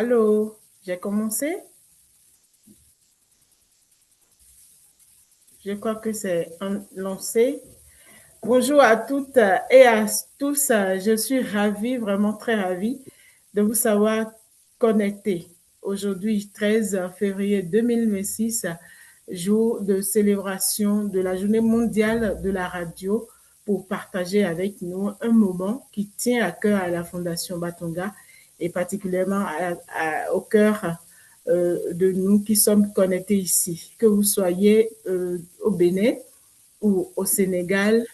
Allô, j'ai commencé. Je crois que c'est lancé. Bonjour à toutes et à tous. Je suis ravie, vraiment très ravie de vous savoir connectés. Aujourd'hui, 13 février 2026, jour de célébration de la journée mondiale de la radio pour partager avec nous un moment qui tient à cœur à la Fondation Batonga et particulièrement au cœur de nous qui sommes connectés ici. Que vous soyez au Bénin ou au Sénégal,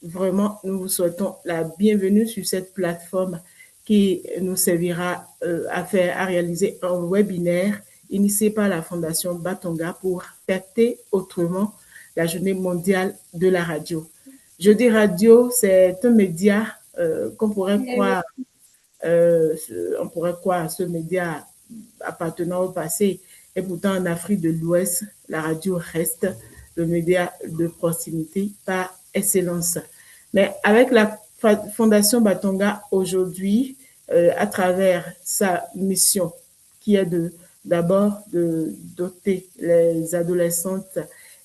vraiment, nous vous souhaitons la bienvenue sur cette plateforme qui nous servira à réaliser un webinaire initié par la Fondation Batonga pour fêter autrement la journée mondiale de la radio. Je dis radio, c'est un média qu'on pourrait croire, on pourrait croire ce média appartenant au passé. Et pourtant, en Afrique de l'Ouest, la radio reste le média de proximité par excellence. Mais avec la Fondation Batonga aujourd'hui, à travers sa mission, qui est d'abord de doter les adolescentes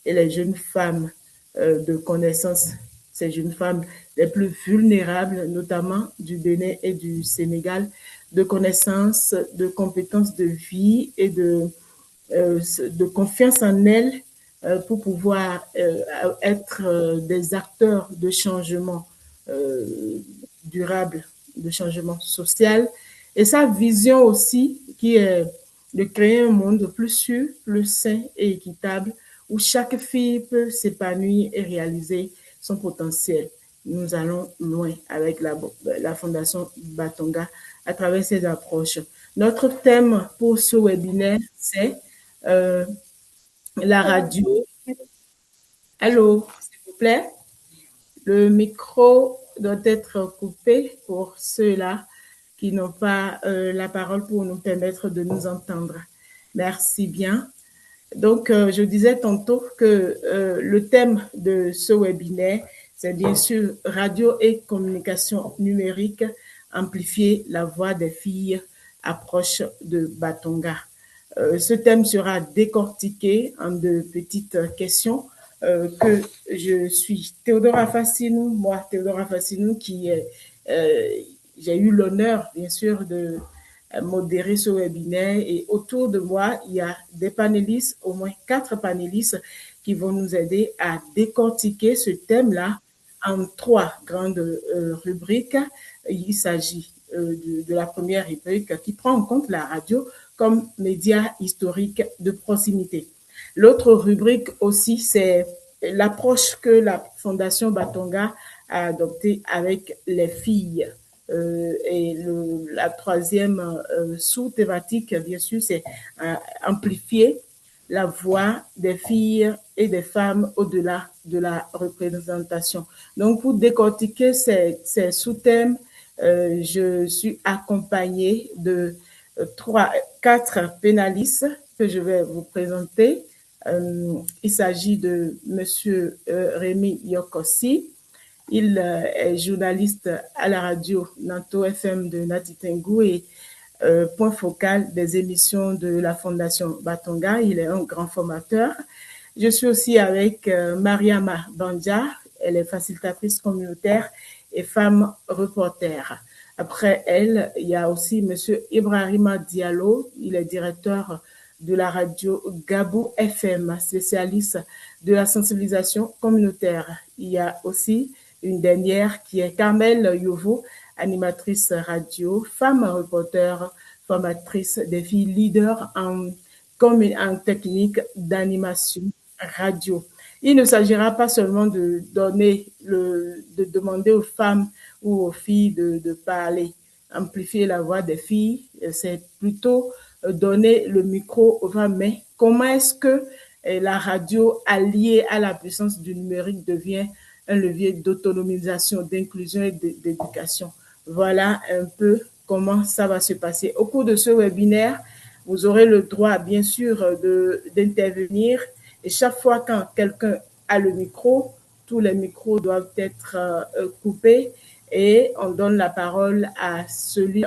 et les jeunes femmes de connaissances, ces jeunes femmes les plus vulnérables, notamment du Bénin et du Sénégal, de connaissances, de compétences de vie et de confiance en elles pour pouvoir être des acteurs de changement durable, de changement social. Et sa vision aussi, qui est de créer un monde plus sûr, plus sain et équitable, où chaque fille peut s'épanouir et réaliser son potentiel. Nous allons loin avec la Fondation Batonga à travers ces approches. Notre thème pour ce webinaire, c'est euh, la radio. Allô, s'il vous plaît. Le micro doit être coupé pour ceux-là qui n'ont pas la parole pour nous permettre de nous entendre. Merci bien. Donc, je disais tantôt que le thème de ce webinaire, c'est bien sûr radio et communication numérique, amplifier la voix des filles, approche de Batonga. Ce thème sera décortiqué en de petites questions que je suis Théodora Fassinou, moi Théodora Fassinou qui j'ai eu l'honneur bien sûr de modérer ce webinaire et autour de moi il y a des panélistes, au moins 4 panélistes qui vont nous aider à décortiquer ce thème-là en 3 grandes rubriques. Il s'agit de la première rubrique qui prend en compte la radio comme média historique de proximité. L'autre rubrique aussi, c'est l'approche que la Fondation Batonga a adoptée avec les filles. Et la troisième sous-thématique, bien sûr, c'est amplifier la voix des filles et des femmes au-delà de la représentation. Donc, pour décortiquer ces sous-thèmes, je suis accompagnée de 4 pénalistes que je vais vous présenter. Il s'agit de Monsieur Rémi Yokossi. Il est journaliste à la radio Nanto FM de Natitengu et point focal des émissions de la Fondation Batonga. Il est un grand formateur. Je suis aussi avec Mariama Banja. Elle est facilitatrice communautaire et femme reporter. Après elle, il y a aussi Monsieur Ibrahima Diallo. Il est directeur de la radio Gabou FM, spécialiste de la sensibilisation communautaire. Il y a aussi une dernière qui est Carmel Yovo, animatrice radio, femme reporter, formatrice des filles leaders en technique d'animation radio. Il ne s'agira pas seulement de demander aux femmes ou aux filles de parler, amplifier la voix des filles, c'est plutôt donner le micro aux femmes. Mais comment est-ce que la radio alliée à la puissance du numérique devient un levier d'autonomisation, d'inclusion et d'éducation? Voilà un peu comment ça va se passer. Au cours de ce webinaire, vous aurez le droit, bien sûr, d'intervenir. Et chaque fois quand quelqu'un a le micro, tous les micros doivent être coupés et on donne la parole à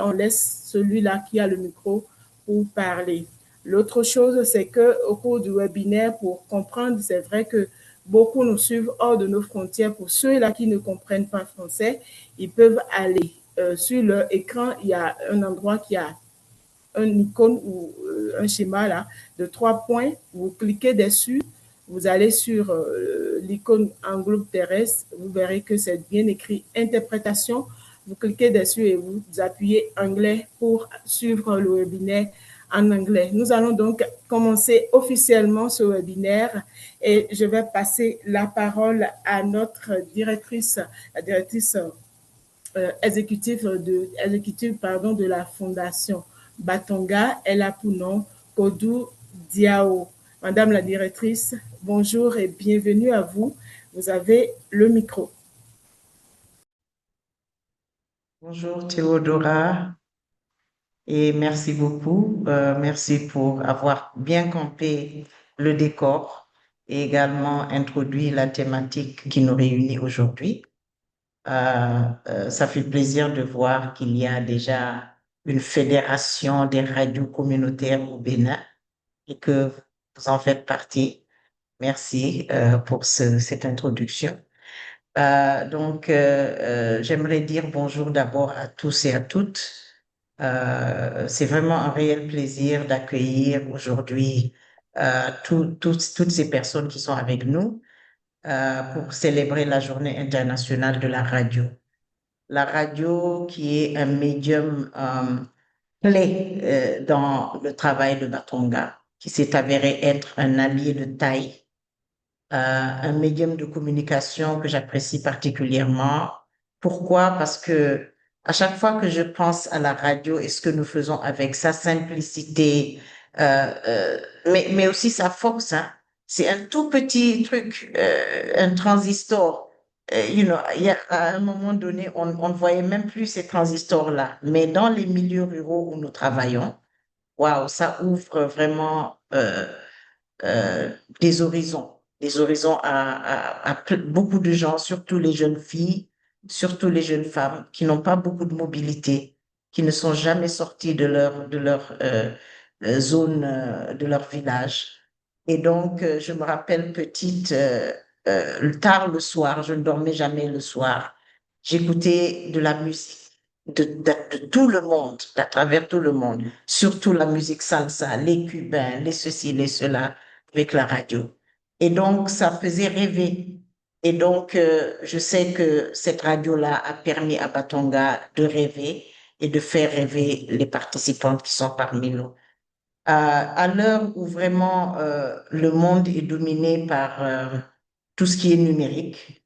on laisse celui-là qui a le micro pour parler. L'autre chose, c'est que au cours du webinaire, pour comprendre, c'est vrai que beaucoup nous suivent hors de nos frontières. Pour ceux-là qui ne comprennent pas français, ils peuvent aller sur leur écran. Il y a un endroit qui a un icône ou un schéma là de 3 points. Vous cliquez dessus, vous allez sur l'icône en groupe terrestre, vous verrez que c'est bien écrit interprétation. Vous cliquez dessus et vous appuyez anglais pour suivre le webinaire en anglais. Nous allons donc commencer officiellement ce webinaire et je vais passer la parole à notre directrice, la directrice exécutive de la Fondation Batonga. Elle a pour nom Kodou Diao. Madame la directrice, bonjour et bienvenue à vous. Vous avez le micro. Bonjour Théodora et merci beaucoup. Merci pour avoir bien campé le décor et également introduit la thématique qui nous réunit aujourd'hui. Ça fait plaisir de voir qu'il y a déjà une fédération des radios communautaires au Bénin et que vous en faites partie. Merci pour cette introduction. J'aimerais dire bonjour d'abord à tous et à toutes. C'est vraiment un réel plaisir d'accueillir aujourd'hui toutes ces personnes qui sont avec nous pour célébrer la Journée internationale de la radio. La radio qui est un médium clé dans le travail de Batonga, qui s'est avéré être un allié de taille, un médium de communication que j'apprécie particulièrement. Pourquoi? Parce que à chaque fois que je pense à la radio et ce que nous faisons avec sa simplicité, mais aussi sa force, hein, c'est un tout petit truc, un transistor. À un moment donné, on ne voyait même plus ces transistors-là. Mais dans les milieux ruraux où nous travaillons, waouh, ça ouvre vraiment euh, des horizons à beaucoup de gens, surtout les jeunes filles, surtout les jeunes femmes qui n'ont pas beaucoup de mobilité, qui ne sont jamais sorties de leur zone, de leur village. Et donc, je me rappelle petite, tard le soir, je ne dormais jamais le soir. J'écoutais de la musique de tout le monde, à travers tout le monde, surtout la musique salsa, les cubains, les ceci, les cela avec la radio. Et donc, ça faisait rêver. Et donc, je sais que cette radio-là a permis à Batonga de rêver et de faire rêver les participantes qui sont parmi nous. À l'heure où vraiment le monde est dominé par tout ce qui est numérique,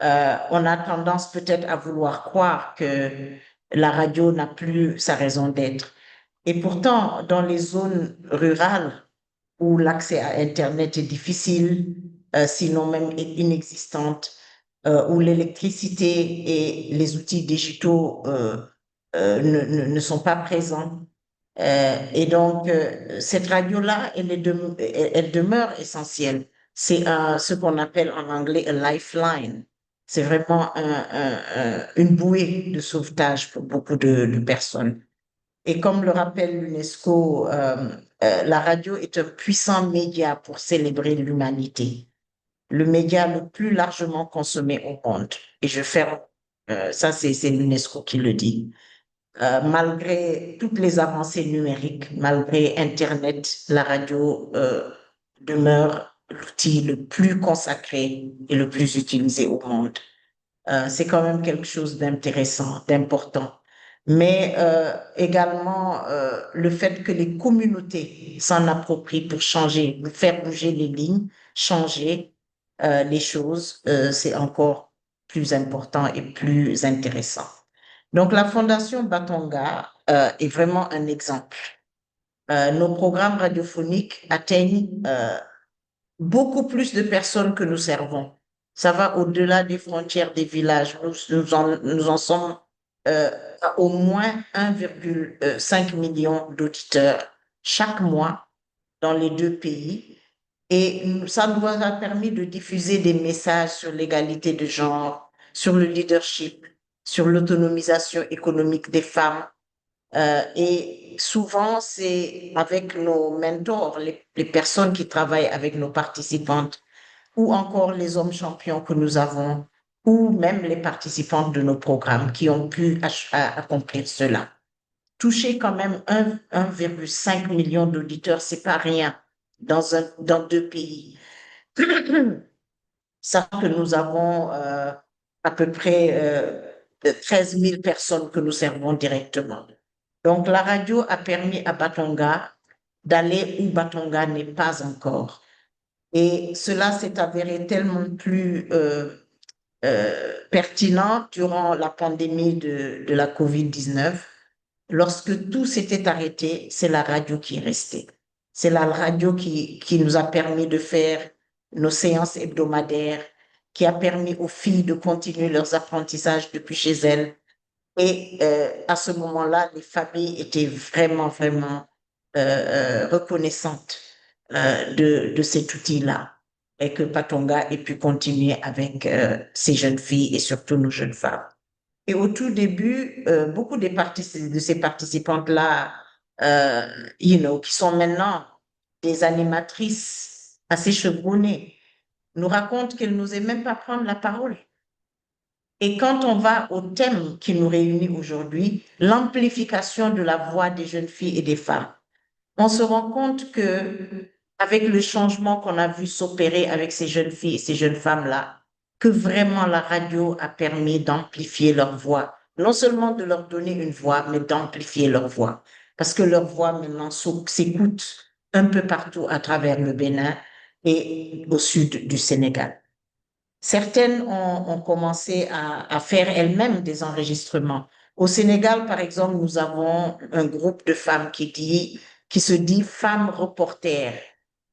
on a tendance peut-être à vouloir croire que la radio n'a plus sa raison d'être. Et pourtant, dans les zones rurales, où l'accès à Internet est difficile, sinon même inexistante, où l'électricité et les outils digitaux ne sont pas présents. Cette radio-là, elle demeure essentielle. C'est ce qu'on appelle en anglais un lifeline. C'est vraiment une bouée de sauvetage pour beaucoup de personnes. Et comme le rappelle l'UNESCO, la radio est un puissant média pour célébrer l'humanité, le média le plus largement consommé au monde. Et je ferme, ça c'est l'UNESCO qui le dit. Malgré toutes les avancées numériques, malgré Internet, la radio demeure l'outil le plus consacré et le plus utilisé au monde. C'est quand même quelque chose d'intéressant, d'important. Mais également le fait que les communautés s'en approprient pour changer, pour faire bouger les lignes, changer les choses, c'est encore plus important et plus intéressant. Donc la Fondation Batonga est vraiment un exemple. Nos programmes radiophoniques atteignent beaucoup plus de personnes que nous servons. Ça va au-delà des frontières des villages. Nous en sommes à au moins 1,5 million d'auditeurs chaque mois dans les deux pays. Et ça nous a permis de diffuser des messages sur l'égalité de genre, sur le leadership, sur l'autonomisation économique des femmes, Et souvent, c'est avec nos mentors, les personnes qui travaillent avec nos participantes, ou encore les hommes champions que nous avons, ou même les participantes de nos programmes qui ont pu accomplir cela. Toucher quand même 1,5 million d'auditeurs, c'est pas rien dans 2 pays. Ça que nous avons à peu près 13 000 personnes que nous servons directement. Donc la radio a permis à Batonga d'aller où Batonga n'est pas encore. Et cela s'est avéré tellement plus pertinent durant la pandémie de la COVID-19. Lorsque tout s'était arrêté, c'est la radio qui est restée. C'est la radio qui nous a permis de faire nos séances hebdomadaires, qui a permis aux filles de continuer leurs apprentissages depuis chez elles. Et à ce moment-là, les familles étaient vraiment, vraiment reconnaissantes de cet outil-là et que Patonga ait pu continuer avec ces jeunes filles et surtout nos jeunes femmes. Et au tout début, beaucoup de ces participantes-là, qui sont maintenant des animatrices assez chevronnées, nous racontent qu'elles n'osaient même pas prendre la parole. Et quand on va au thème qui nous réunit aujourd'hui, l'amplification de la voix des jeunes filles et des femmes, on se rend compte que avec le changement qu'on a vu s'opérer avec ces jeunes filles et ces jeunes femmes-là, que vraiment la radio a permis d'amplifier leur voix, non seulement de leur donner une voix, mais d'amplifier leur voix, parce que leur voix maintenant s'écoute un peu partout à travers le Bénin et au sud du Sénégal. Certaines ont commencé à faire elles-mêmes des enregistrements. Au Sénégal, par exemple, nous avons un groupe de femmes qui se dit femmes reporters.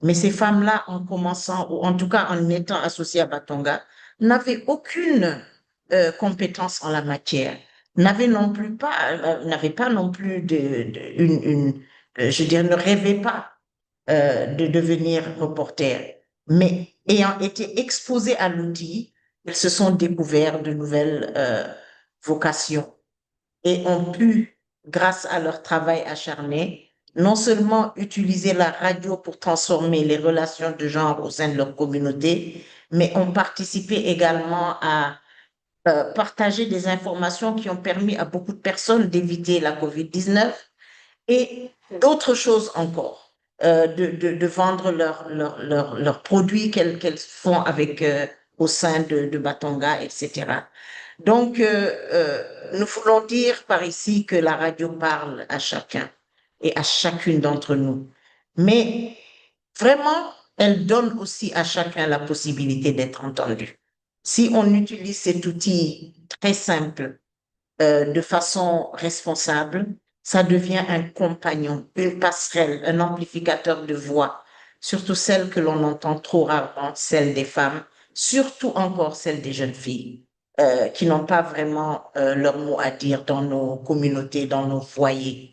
Mais ces femmes-là, en commençant, ou en tout cas en étant associées à Batonga, n'avaient aucune compétence en la matière, n'avaient pas non plus je dirais, ne rêvaient pas de devenir reporter. Mais ayant été exposés à l'outil, ils se sont découverts de nouvelles vocations et ont pu, grâce à leur travail acharné, non seulement utiliser la radio pour transformer les relations de genre au sein de leur communauté, mais ont participé également à partager des informations qui ont permis à beaucoup de personnes d'éviter la COVID-19 et d'autres choses encore, de vendre leurs produits qu'elles font avec, au sein de Batonga, etc. Donc, nous voulons dire par ici que la radio parle à chacun et à chacune d'entre nous. Mais vraiment, elle donne aussi à chacun la possibilité d'être entendu. Si on utilise cet outil très simple de façon responsable, ça devient un compagnon, une passerelle, un amplificateur de voix, surtout celle que l'on entend trop rarement, celle des femmes, surtout encore celle des jeunes filles, qui n'ont pas vraiment leur mot à dire dans nos communautés, dans nos foyers.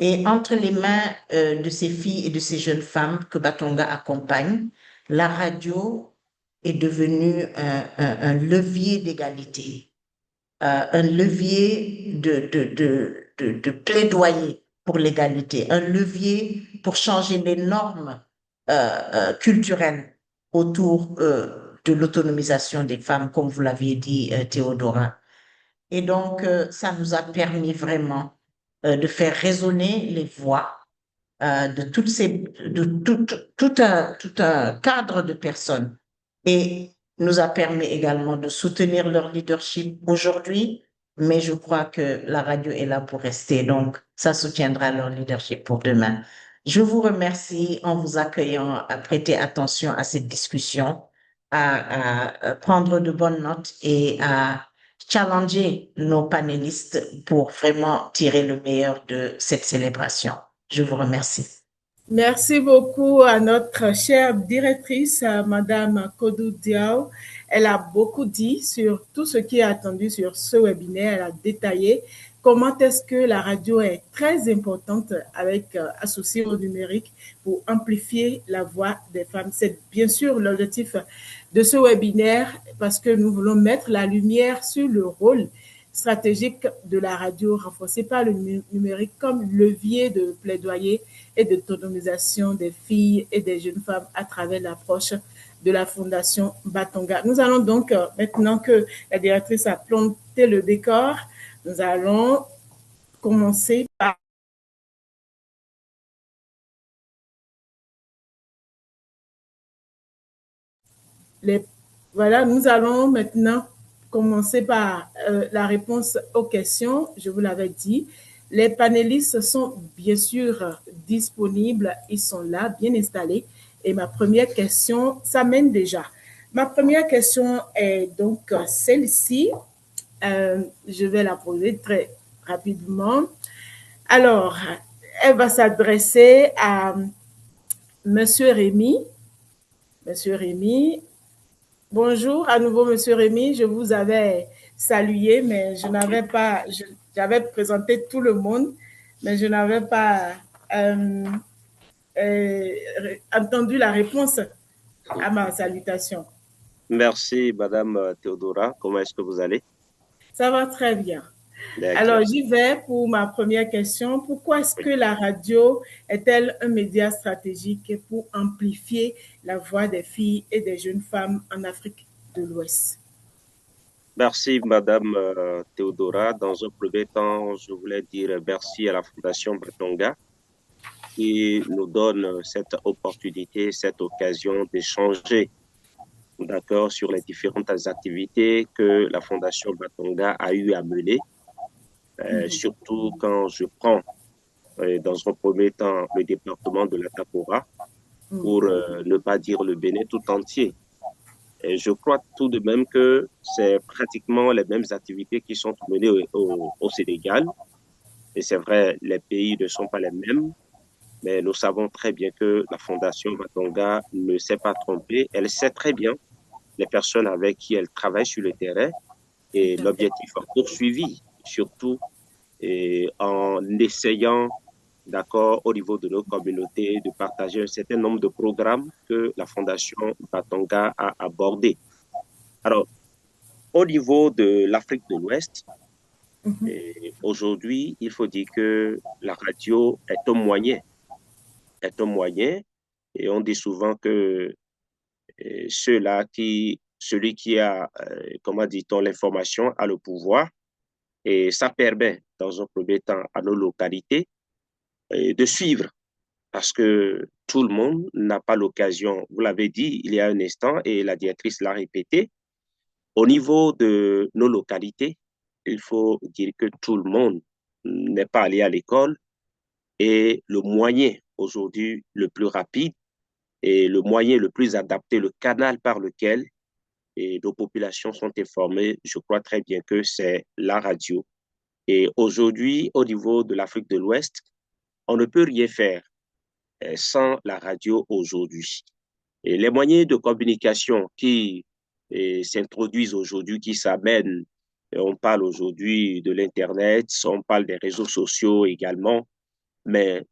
Et entre les mains de ces filles et de ces jeunes femmes que Batonga accompagne, la radio est devenue un levier d'égalité, un levier de plaidoyer pour l'égalité, un levier pour changer les normes culturelles autour de l'autonomisation des femmes, comme vous l'aviez dit, Théodora. Et donc, ça nous a permis vraiment de faire résonner les voix de tout un cadre de personnes et nous a permis également de soutenir leur leadership aujourd'hui, mais je crois que la radio est là pour rester, donc ça soutiendra leur leadership pour demain. Je vous remercie en vous accueillant à prêter attention à cette discussion, à prendre de bonnes notes et à challenger nos panélistes pour vraiment tirer le meilleur de cette célébration. Je vous remercie. Merci beaucoup à notre chère directrice, Madame Kodou Diaw. Elle a beaucoup dit sur tout ce qui est attendu sur ce webinaire. Elle a détaillé comment est-ce que la radio est très importante avec associée au numérique pour amplifier la voix des femmes. C'est bien sûr l'objectif de ce webinaire parce que nous voulons mettre la lumière sur le rôle stratégique de la radio renforcée par le numérique comme levier de plaidoyer et d'autonomisation des filles et des jeunes femmes à travers l'approche de la Fondation Batonga. Nous allons donc, maintenant que la directrice a planté le décor, nous allons commencer par les... Voilà, nous allons maintenant commencer par la réponse aux questions. Je vous l'avais dit. Les panélistes sont bien sûr disponibles. Ils sont là, bien installés. Et ma première question s'amène déjà. Ma première question est donc celle-ci. Je vais la poser très rapidement. Alors, elle va s'adresser à Monsieur Rémy. Monsieur Rémy, bonjour à nouveau, Monsieur Rémy. Je vous avais salué, mais je n'avais pas, j'avais présenté tout le monde, mais je n'avais pas euh, euh, entendu la réponse à ma salutation. Merci, Madame Théodora. Comment est-ce que vous allez? Ça va très bien. Alors, D'accord. j'y vais pour ma première question. Pourquoi est-ce que Oui. la radio est-elle un média stratégique pour amplifier la voix des filles et des jeunes femmes en Afrique de l'Ouest? Merci, Madame Théodora. Dans un premier temps, je voulais dire merci à la Fondation Batonga qui nous donne cette opportunité, cette occasion d'échanger, d'accord, sur les différentes activités que la Fondation Batonga a eu à mener, surtout quand je prends dans un premier temps le département de la Tapora, pour ne pas dire le Bénin tout entier. Et je crois tout de même que c'est pratiquement les mêmes activités qui sont menées au Sénégal. Et c'est vrai, les pays ne sont pas les mêmes, mais nous savons très bien que la Fondation Matonga ne s'est pas trompée. Elle sait très bien les personnes avec qui elle travaille sur le terrain Tout et à fait. l'objectif poursuivi, surtout et en essayant, d'accord, au niveau de nos communautés, de partager un certain nombre de programmes que la Fondation Batonga a abordés. Alors, au niveau de l'Afrique de l'Ouest, aujourd'hui, il faut dire que la radio est un moyen, et on dit souvent que celui qui a, comment dit-on, l'information a le pouvoir, et ça permet, dans un premier temps, à nos localités de suivre, parce que tout le monde n'a pas l'occasion, vous l'avez dit il y a un instant, et la directrice l'a répété, au niveau de nos localités, il faut dire que tout le monde n'est pas allé à l'école et le moyen aujourd'hui le plus rapide et le moyen le plus adapté, le canal par lequel nos populations sont informées, je crois très bien que c'est la radio. Et aujourd'hui, au niveau de l'Afrique de l'Ouest, on ne peut rien faire sans la radio aujourd'hui. Et les moyens de communication qui s'introduisent aujourd'hui, qui s'amènent, on parle aujourd'hui de l'Internet, on parle des réseaux sociaux également, mais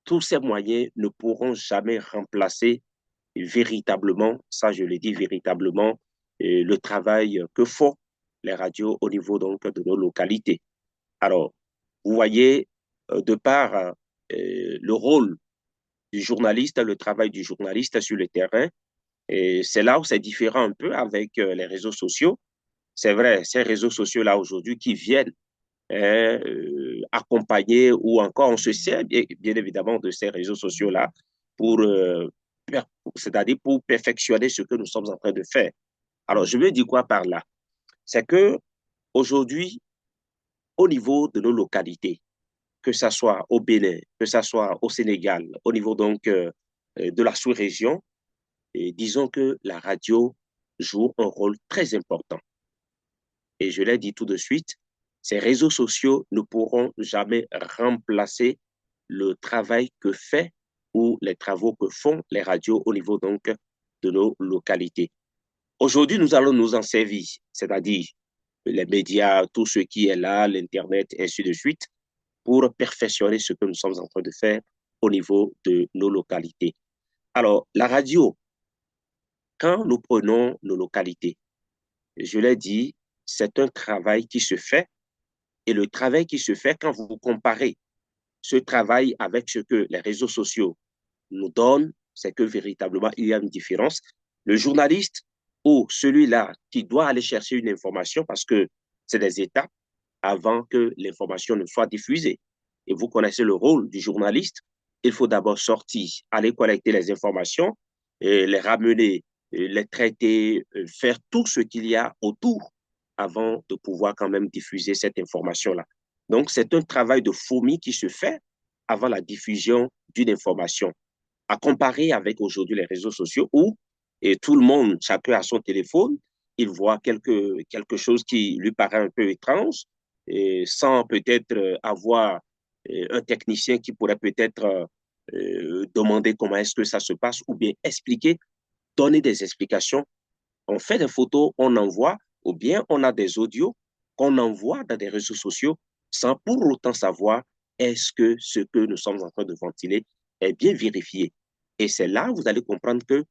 tous ces moyens ne pourront jamais remplacer véritablement, ça je le dis véritablement, le travail que font les radios au niveau donc de nos localités. Alors, vous voyez, de par le rôle du journaliste, le travail du journaliste sur le terrain, et c'est là où c'est différent un peu avec les réseaux sociaux. C'est vrai, ces réseaux sociaux-là aujourd'hui qui viennent accompagner ou encore on se sert bien évidemment de ces réseaux sociaux-là pour, c'est-à-dire pour perfectionner ce que nous sommes en train de faire. Alors, je veux dire quoi par là? C'est que aujourd'hui, au niveau de nos localités, que ce soit au Bénin, que ce soit au Sénégal, au niveau donc de la sous-région, et disons que la radio joue un rôle très important. Et je l'ai dit tout de suite, ces réseaux sociaux ne pourront jamais remplacer le travail que fait ou les travaux que font les radios au niveau donc de nos localités. Aujourd'hui, nous allons nous en servir, c'est-à-dire les médias, tout ce qui est là, l'Internet, et ainsi de suite, pour perfectionner ce que nous sommes en train de faire au niveau de nos localités. Alors, la radio, quand nous prenons nos localités, je l'ai dit, c'est un travail qui se fait Et le travail qui se fait quand vous comparez ce travail avec ce que les réseaux sociaux nous donnent, c'est que véritablement, il y a une différence. Le journaliste ou celui-là qui doit aller chercher une information parce que c'est des étapes avant que l'information ne soit diffusée. Et vous connaissez le rôle du journaliste. Il faut d'abord sortir, aller collecter les informations, et les ramener, les traiter, faire tout ce qu'il y a autour avant de pouvoir quand même diffuser cette information-là. Donc, c'est un travail de fourmi qui se fait avant la diffusion d'une information, à comparer avec aujourd'hui les réseaux sociaux où et tout le monde, chacun a son téléphone, il voit quelque chose qui lui paraît un peu étrange, et sans peut-être avoir un technicien qui pourrait peut-être demander comment est-ce que ça se passe ou bien expliquer, donner des explications. On fait des photos, on envoie, ou bien on a des audios qu'on envoie dans des réseaux sociaux sans pour autant savoir est-ce que ce que nous sommes en train de ventiler est bien vérifié. Et c'est là où vous allez comprendre que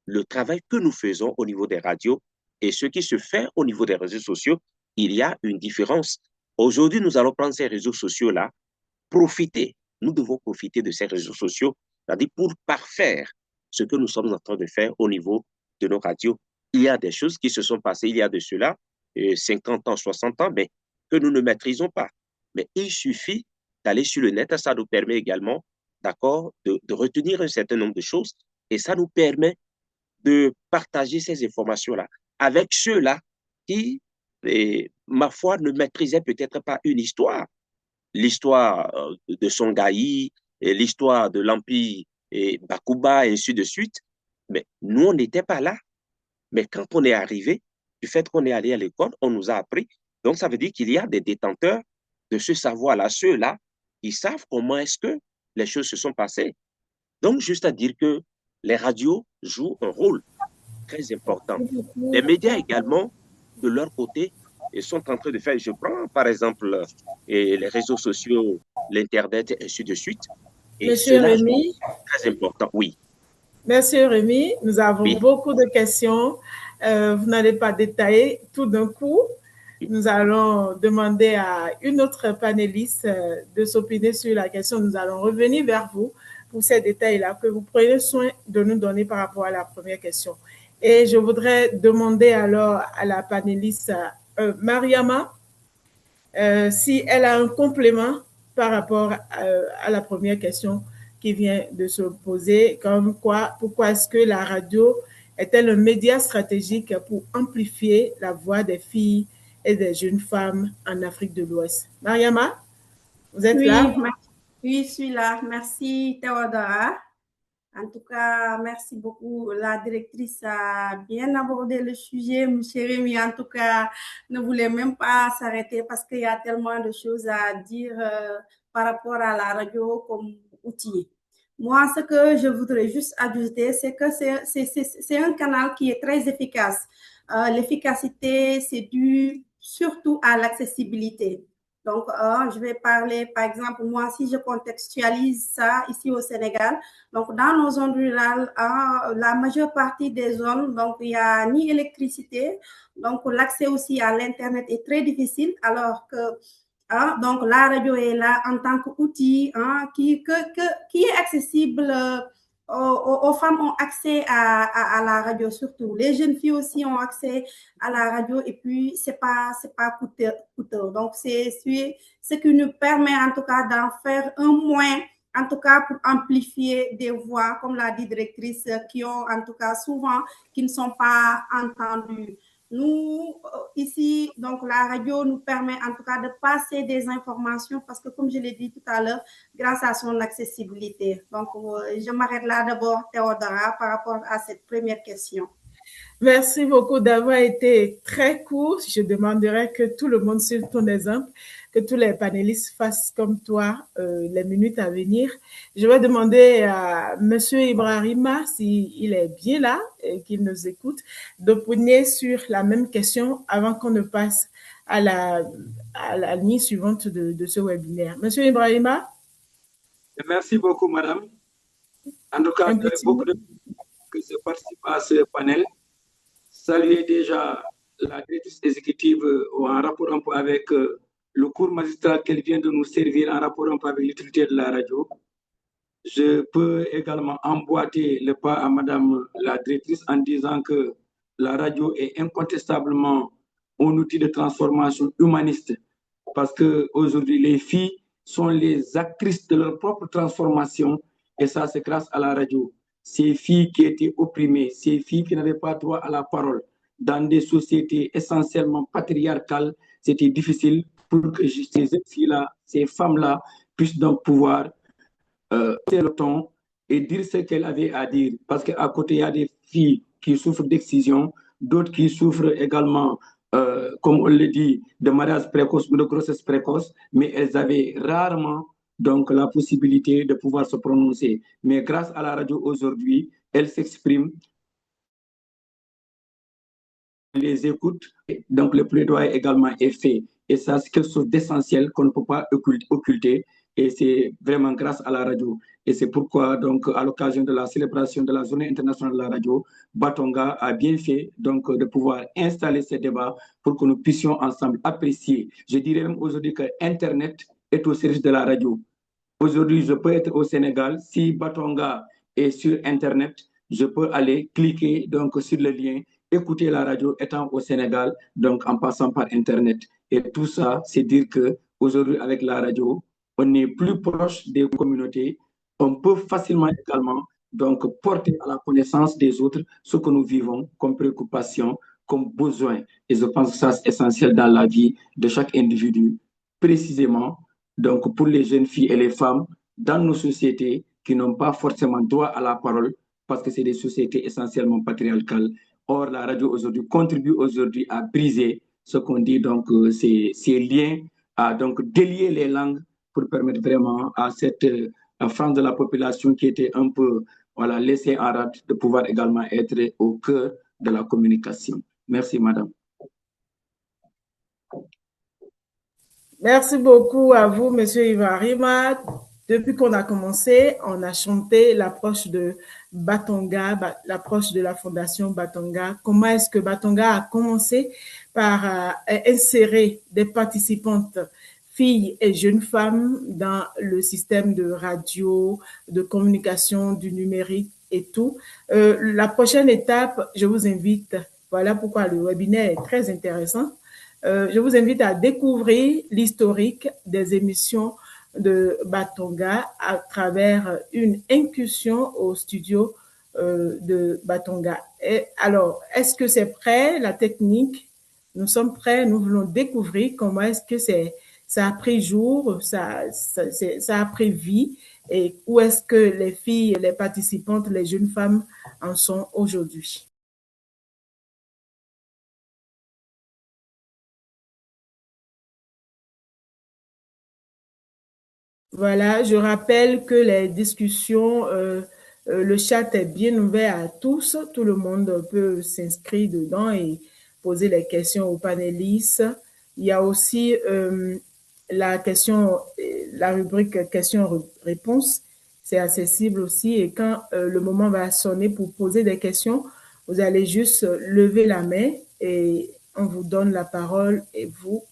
le travail que nous faisons au niveau des radios et ce qui se fait au niveau des réseaux sociaux, il y a une différence. Aujourd'hui, nous allons prendre ces réseaux sociaux-là, profiter. Nous devons profiter de ces réseaux sociaux, c'est-à-dire pour parfaire ce que nous sommes en train de faire au niveau de nos radios. Il y a des choses qui se sont passées il y a de cela 50 ans, 60 ans, mais que nous ne maîtrisons pas. Mais il suffit d'aller sur le net, ça nous permet également, d'accord, de retenir un certain nombre de choses et ça nous permet de partager ces informations-là avec ceux-là qui, ma foi, ne maîtrisaient peut-être pas une histoire. L'histoire de Songhai, l'histoire de l'Empire et Bakuba, et ainsi de suite. Mais nous, on n'était pas là. Mais quand on est arrivé, du fait qu'on est allé à l'école, on nous a appris. Donc, ça veut dire qu'il y a des détenteurs de ce savoir-là, ceux-là, qui savent comment est-ce que les choses se sont passées. Donc, juste à dire que les radios jouent un rôle très important. Les médias également, de leur côté, sont en train de faire, je prends par exemple les réseaux sociaux, l'Internet, et ainsi de suite. Et Monsieur cela joue Rémi, très important, oui. Monsieur Rémi, nous avons Oui, beaucoup de questions. Vous n'allez pas détailler tout d'un coup. Nous allons demander à une autre panéliste de s'opiner sur la question. Nous allons revenir vers vous pour ces détails-là que vous prenez soin de nous donner par rapport à la première question. Et je voudrais demander alors à la panéliste Mariama si elle a un complément par rapport à la première question qui vient de se poser, comme quoi, pourquoi est-ce que la radio est-elle un média stratégique pour amplifier la voix des filles et des jeunes femmes en Afrique de l'Ouest? Mariama, vous êtes là? Oui, je suis là. Merci, Théodora. En tout cas, merci beaucoup. La directrice a bien abordé le sujet. Monsieur Rémi, en tout cas, ne voulait même pas s'arrêter parce qu'il y a tellement de choses à dire par rapport à la radio comme outil. Moi, ce que je voudrais juste ajouter, c'est que c'est un canal qui est très efficace. L'efficacité, c'est dû surtout à l'accessibilité. Donc, je vais parler, par exemple, moi, si je contextualise ça ici au Sénégal, donc dans nos zones rurales, la majeure partie des zones, donc il n'y a ni électricité, donc l'accès aussi à l'Internet est très difficile, alors que donc la radio est là en tant qu'outil qui est accessible. Aux femmes ont accès à la radio surtout. Les jeunes filles aussi ont accès à la radio et puis c'est pas coûteux. Donc c'est ce qui nous permet en tout cas d'en faire un moyen, en tout cas pour amplifier des voix, comme l'a dit directrice, qui ont en tout cas souvent, qui ne sont pas entendues. Nous, ici, donc la radio nous permet en tout cas de passer des informations parce que, comme je l'ai dit tout à l'heure, grâce à son accessibilité. Donc, je m'arrête là d'abord, Théodora, par rapport à cette première question. Merci beaucoup d'avoir été très court. Je demanderai que tout le monde suive ton exemple, que tous les panélistes fassent comme toi les minutes à venir. Je vais demander à Monsieur Ibrahima, s'il est bien là et qu'il nous écoute, d'opiner sur la même question avant qu'on ne passe à la ligne suivante de ce webinaire. Monsieur Ibrahima? Merci beaucoup, madame. En tout cas, beaucoup de personnes qui participent à ce panel. Saluer déjà la directrice exécutive en rapport un peu avec le cours magistral qu'elle vient de nous servir en rapport un peu avec l'utilité de la radio. Je peux également emboîter le pas à Madame la directrice en disant que la radio est incontestablement un outil de transformation humaniste parce qu'aujourd'hui, les filles sont les actrices de leur propre transformation et ça, c'est grâce à la radio. Ces filles qui étaient opprimées, ces filles qui n'avaient pas droit à la parole dans des sociétés essentiellement patriarcales, c'était difficile pour que ces filles-là, ces femmes-là puissent donc pouvoir le ton et dire ce qu'elle avait à dire. Parce qu'à côté, il y a des filles qui souffrent d'excision, d'autres qui souffrent également, comme on le dit, de mariage précoce ou de grossesse précoce, mais elles avaient rarement donc la possibilité de pouvoir se prononcer. Mais grâce à la radio aujourd'hui, elles s'expriment, les écoute, donc le plaidoyer également est fait. Et ça, c'est quelque chose d'essentiel qu'on ne peut pas occulter. Et c'est vraiment grâce à la radio. Et c'est pourquoi, donc, à l'occasion de la célébration de la Journée internationale de la radio, Batonga a bien fait donc, de pouvoir installer ces débats pour que nous puissions ensemble apprécier. Je dirais même aujourd'hui que Internet est au service de la radio. Aujourd'hui, je peux être au Sénégal. Si Batonga est sur Internet, je peux aller cliquer donc, sur le lien, écouter la radio étant au Sénégal, donc en passant par Internet. Et tout ça, c'est dire qu'aujourd'hui, avec la radio, on est plus proche des communautés. On peut facilement également donc, porter à la connaissance des autres ce que nous vivons comme préoccupation, comme besoin. Et je pense que ça, c'est essentiel dans la vie de chaque individu, précisément donc pour les jeunes filles et les femmes dans nos sociétés qui n'ont pas forcément droit à la parole parce que c'est des sociétés essentiellement patriarcales. Or, la radio aujourd'hui contribue aujourd'hui à briser ce qu'on dit, donc ces liens, à donc délier les langues pour permettre vraiment à cette frange de la population qui était un peu voilà, laissée en rade de pouvoir également être au cœur de la communication. Merci, madame. Merci beaucoup à vous, Monsieur Ivarima. Depuis qu'on a commencé, on a chanté l'approche de Batonga, l'approche de la Fondation Batonga. Comment est-ce que Batonga a commencé par insérer des participantes filles et jeunes femmes dans le système de radio, de communication, du numérique et tout. La prochaine étape, je vous invite, voilà pourquoi le webinaire est très intéressant. Je vous invite à découvrir l'historique des émissions de Batonga à travers une incursion au studio de Batonga. Et alors, est-ce que c'est prêt, la technique? Nous sommes prêts, nous voulons découvrir comment est-ce que ça a pris jour, ça a pris vie et où est-ce que les filles, les participantes, les jeunes femmes en sont aujourd'hui. Voilà, je rappelle que les discussions, le chat est bien ouvert à tous. Tout le monde peut s'inscrire dedans et poser les questions aux panélistes. Il y a aussi la question, la rubrique questions-réponses. C'est accessible aussi. Et quand le moment va sonner pour poser des questions, vous allez juste lever la main et on vous donne la parole et vous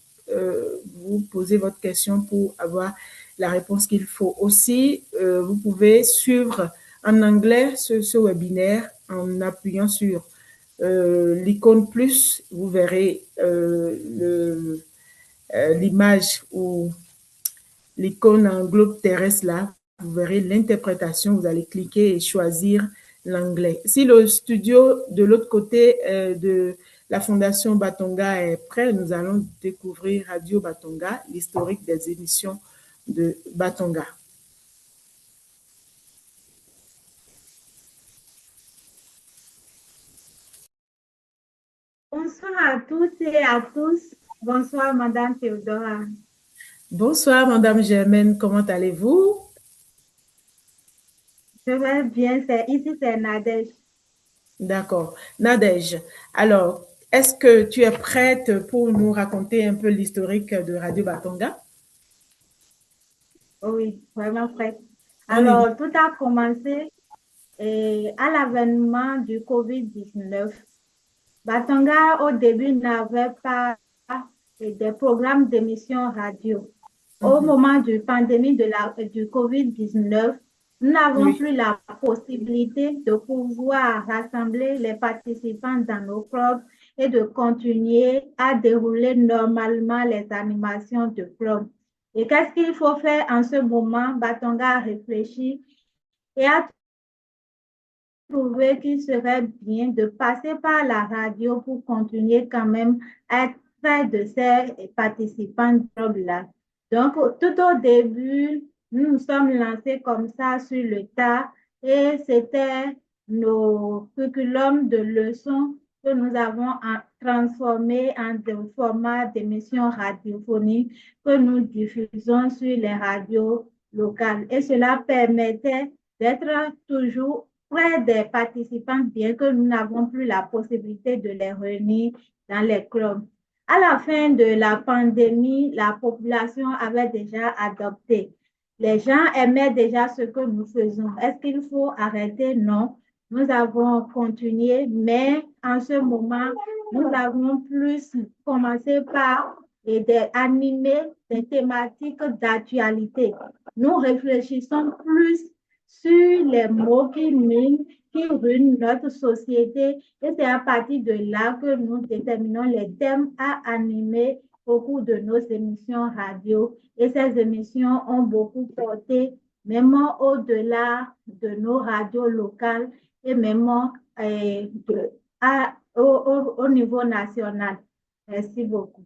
posez votre question pour avoir la réponse qu'il faut. Aussi, vous pouvez suivre en anglais ce webinaire en appuyant sur l'icône plus. Vous verrez l'image ou l'icône en globe terrestre là. Vous verrez l'interprétation. Vous allez cliquer et choisir l'anglais. Si le studio de l'autre côté de la Fondation Batonga est prêt, nous allons découvrir Radio Batonga, l'historique des émissions de Batonga. Bonsoir à toutes et à tous. Bonsoir, Madame Théodora. Bonsoir, Madame Germaine. Comment allez-vous? Je vais bien. Ici, c'est Nadège. D'accord. Nadège, alors, est-ce que tu es prête pour nous raconter un peu l'historique de Radio Batonga? Oui, vraiment prête. Alors, tout a commencé à l'avènement du COVID-19. Batonga, au début, n'avait pas des programmes d'émissions radio. Au moment de la pandémie du COVID-19, nous n'avons plus la possibilité de pouvoir rassembler les participants dans nos clubs et de continuer à dérouler normalement les animations de club. Et qu'est-ce qu'il faut faire en ce moment? Batonga a réfléchi et a trouvé qu'il serait bien de passer par la radio pour continuer quand même à être près de ces participants de club-là. Donc, tout au début, nous nous sommes lancés comme ça sur le tas et c'était nos curriculums de leçons que nous avons transformés en format d'émissions radiophoniques que nous diffusons sur les radios locales. Et cela permettait d'être toujours près des participants, bien que nous n'avons plus la possibilité de les réunir dans les clubs. À la fin de la pandémie, la population avait déjà adopté. Les gens aimaient déjà ce que nous faisons. Est-ce qu'il faut arrêter? Non. Nous avons continué, mais en ce moment, nous avons plus commencé par animer des thématiques d'actualité. Nous réfléchissons plus sur les mots qui ruinent notre société et c'est à partir de là que nous déterminons les thèmes à animer au cours de nos émissions radio et ces émissions ont beaucoup porté même au-delà de nos radios locales et même au niveau national. Merci beaucoup.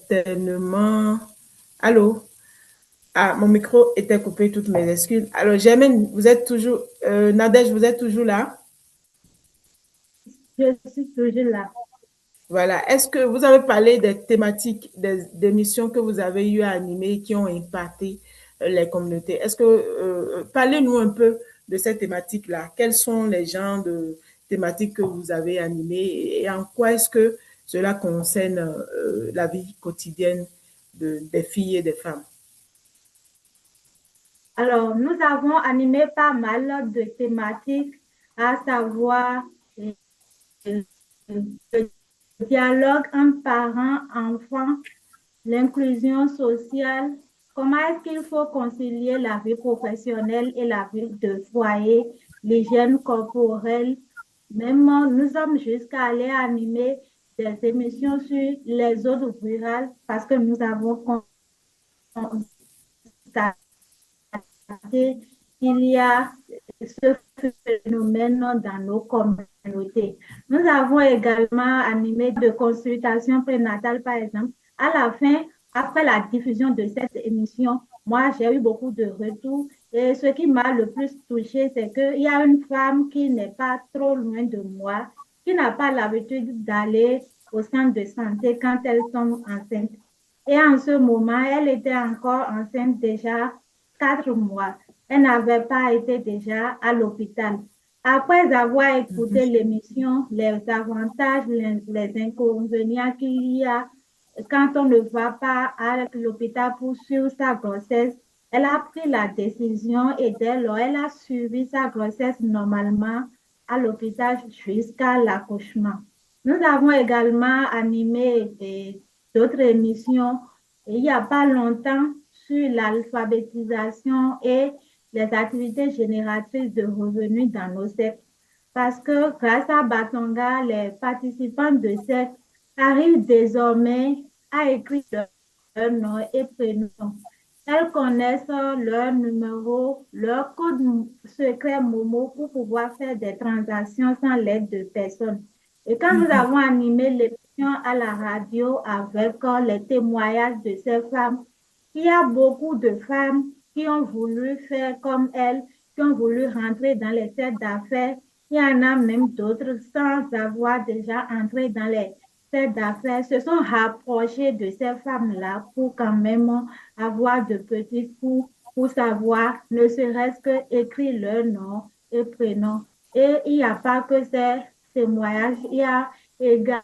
Tellement. Allô? Ah, mon micro était coupé, toutes mes excuses. Alors, Germaine, vous êtes toujours, Nadège, vous êtes toujours là? Je suis toujours là. Voilà. Est-ce que vous avez parlé des thématiques, des missions que vous avez eu à animer qui ont impacté les communautés? Est-ce que, parlez-nous un peu de ces thématiques-là. Quels sont les genres de thématiques que vous avez animées et en quoi est-ce que cela concerne la vie quotidienne des filles et des femmes? Alors, nous avons animé pas mal de thématiques, à savoir le dialogue entre parents, enfants, l'inclusion sociale, comment est-ce qu'il faut concilier la vie professionnelle et la vie de foyer, l'hygiène corporelle. Même nous sommes jusqu'à aller animer des émissions sur les zones rurales parce que nous avons constaté qu'il y a ce phénomène dans nos communautés. Nous avons également animé de consultations prénatales, par exemple. À la fin, après la diffusion de cette émission, moi, j'ai eu beaucoup de retours. Et ce qui m'a le plus touchée, c'est qu'il y a une femme qui n'est pas trop loin de moi, qui n'a pas l'habitude d'aller au centre de santé quand elle tombe enceinte. Et en ce moment, elle était encore enceinte déjà 4 mois. Elle n'avait pas été déjà à l'hôpital. Après avoir écouté l'émission, les avantages, les inconvénients qu'il y a quand on ne va pas à l'hôpital pour suivre sa grossesse, elle a pris la décision et dès lors, elle a suivi sa grossesse normalement à l'hôpital jusqu'à l'accouchement. Nous avons également animé d'autres émissions il n'y a pas longtemps sur l'alphabétisation et les activités génératrices de revenus dans nos sectes. Parce que grâce à Batonga, les participants de sectes arrivent désormais à écrire leur nom et prénom. Elles connaissent leur numéro, leur code secret Momo pour pouvoir faire des transactions sans l'aide de personne. Et quand nous avons animé l'émission à la radio avec les témoignages de ces femmes, il y a beaucoup de femmes qui ont voulu faire comme elles, qui ont voulu rentrer dans les cercles d'affaires. Il y en a même d'autres sans avoir déjà entré dans les cercles d'affaires, se sont rapprochés de ces femmes-là pour quand même avoir de petits coups pour savoir, ne serait-ce que écrire leur nom et prénoms. Et il n'y a pas que ces témoignages, il y a également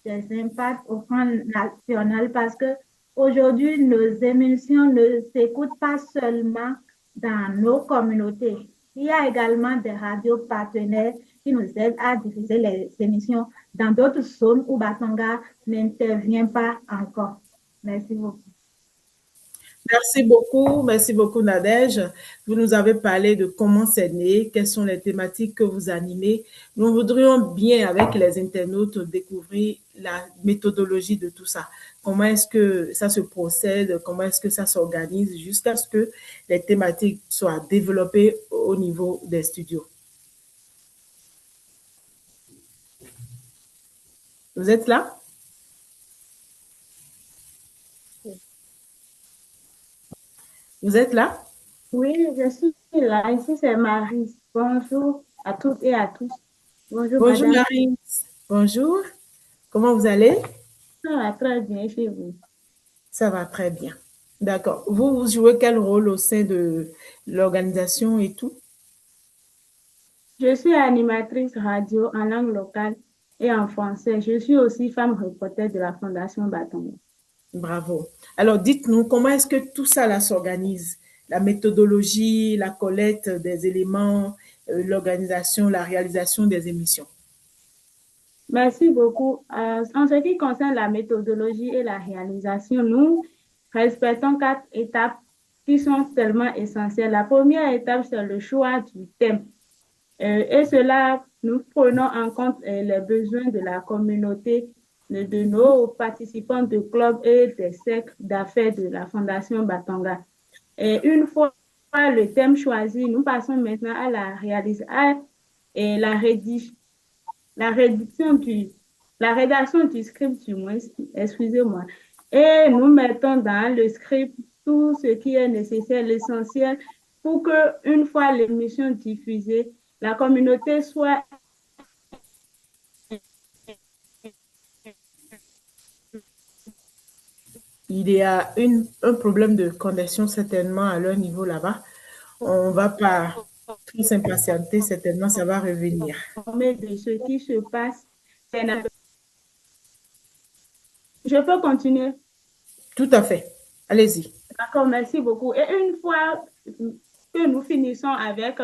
des impacts au plan national parce que aujourd'hui, nos émissions ne s'écoutent pas seulement dans nos communautés. Il y a également des radios partenaires qui nous aident à diffuser les émissions dans d'autres zones où Batanga n'intervient pas encore. Merci beaucoup. Merci beaucoup Nadège. Vous nous avez parlé de comment c'est né, quelles sont les thématiques que vous animez. Nous voudrions bien, avec les internautes, découvrir la méthodologie de tout ça. Comment est-ce que ça se procède, comment est-ce que ça s'organise jusqu'à ce que les thématiques soient développées au niveau des studios. Vous êtes là? Vous êtes là? Oui, je suis là. Ici, c'est Marie. Bonjour à toutes et à tous. Bonjour, Bonjour madame. Marie. Bonjour. Comment vous allez? Ça va très bien chez vous. Ça va très bien. D'accord. Vous jouez quel rôle au sein de l'organisation et tout? Je suis animatrice radio en langue locale et en français. Je suis aussi femme reporter de la Fondation Batonga. Bravo. Alors, dites-nous, comment est-ce que tout ça là s'organise? La méthodologie, la collecte des éléments, l'organisation, la réalisation des émissions. Merci beaucoup. En ce qui concerne la méthodologie et la réalisation, nous respectons 4 étapes qui sont tellement essentielles. La première étape, c'est le choix du thème. Et cela, nous prenons en compte les besoins de la communauté, de nos participants de clubs et des cercles d'affaires de la Fondation Batonga. Et une fois le thème choisi, nous passons maintenant à la réalisation et la rédaction du script, du moins, excusez-moi. Et nous mettons dans le script tout ce qui est nécessaire, l'essentiel, pour que une fois l'émission diffusée, la communauté soit Il y a un problème de connexion certainement à leur niveau là-bas. On va pas trop s'impatienter, certainement ça va revenir. informée de ce qui se passe. Je peux continuer? Tout à fait. Allez-y. D'accord, merci beaucoup. Et une fois que nous finissons avec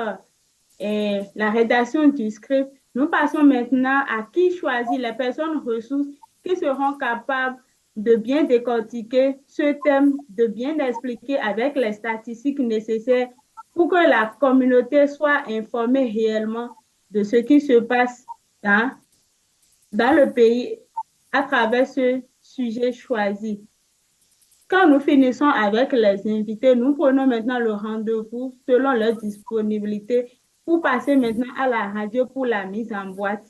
la rédaction du script, nous passons maintenant à qui choisit les personnes ressources qui seront capables de bien décortiquer ce thème, de bien expliquer avec les statistiques nécessaires pour que la communauté soit informée réellement de ce qui se passe dans le pays à travers ce sujet choisi. Quand nous finissons avec les invités, nous prenons maintenant le rendez-vous selon leur disponibilité pour passer maintenant à la radio pour la mise en boîte.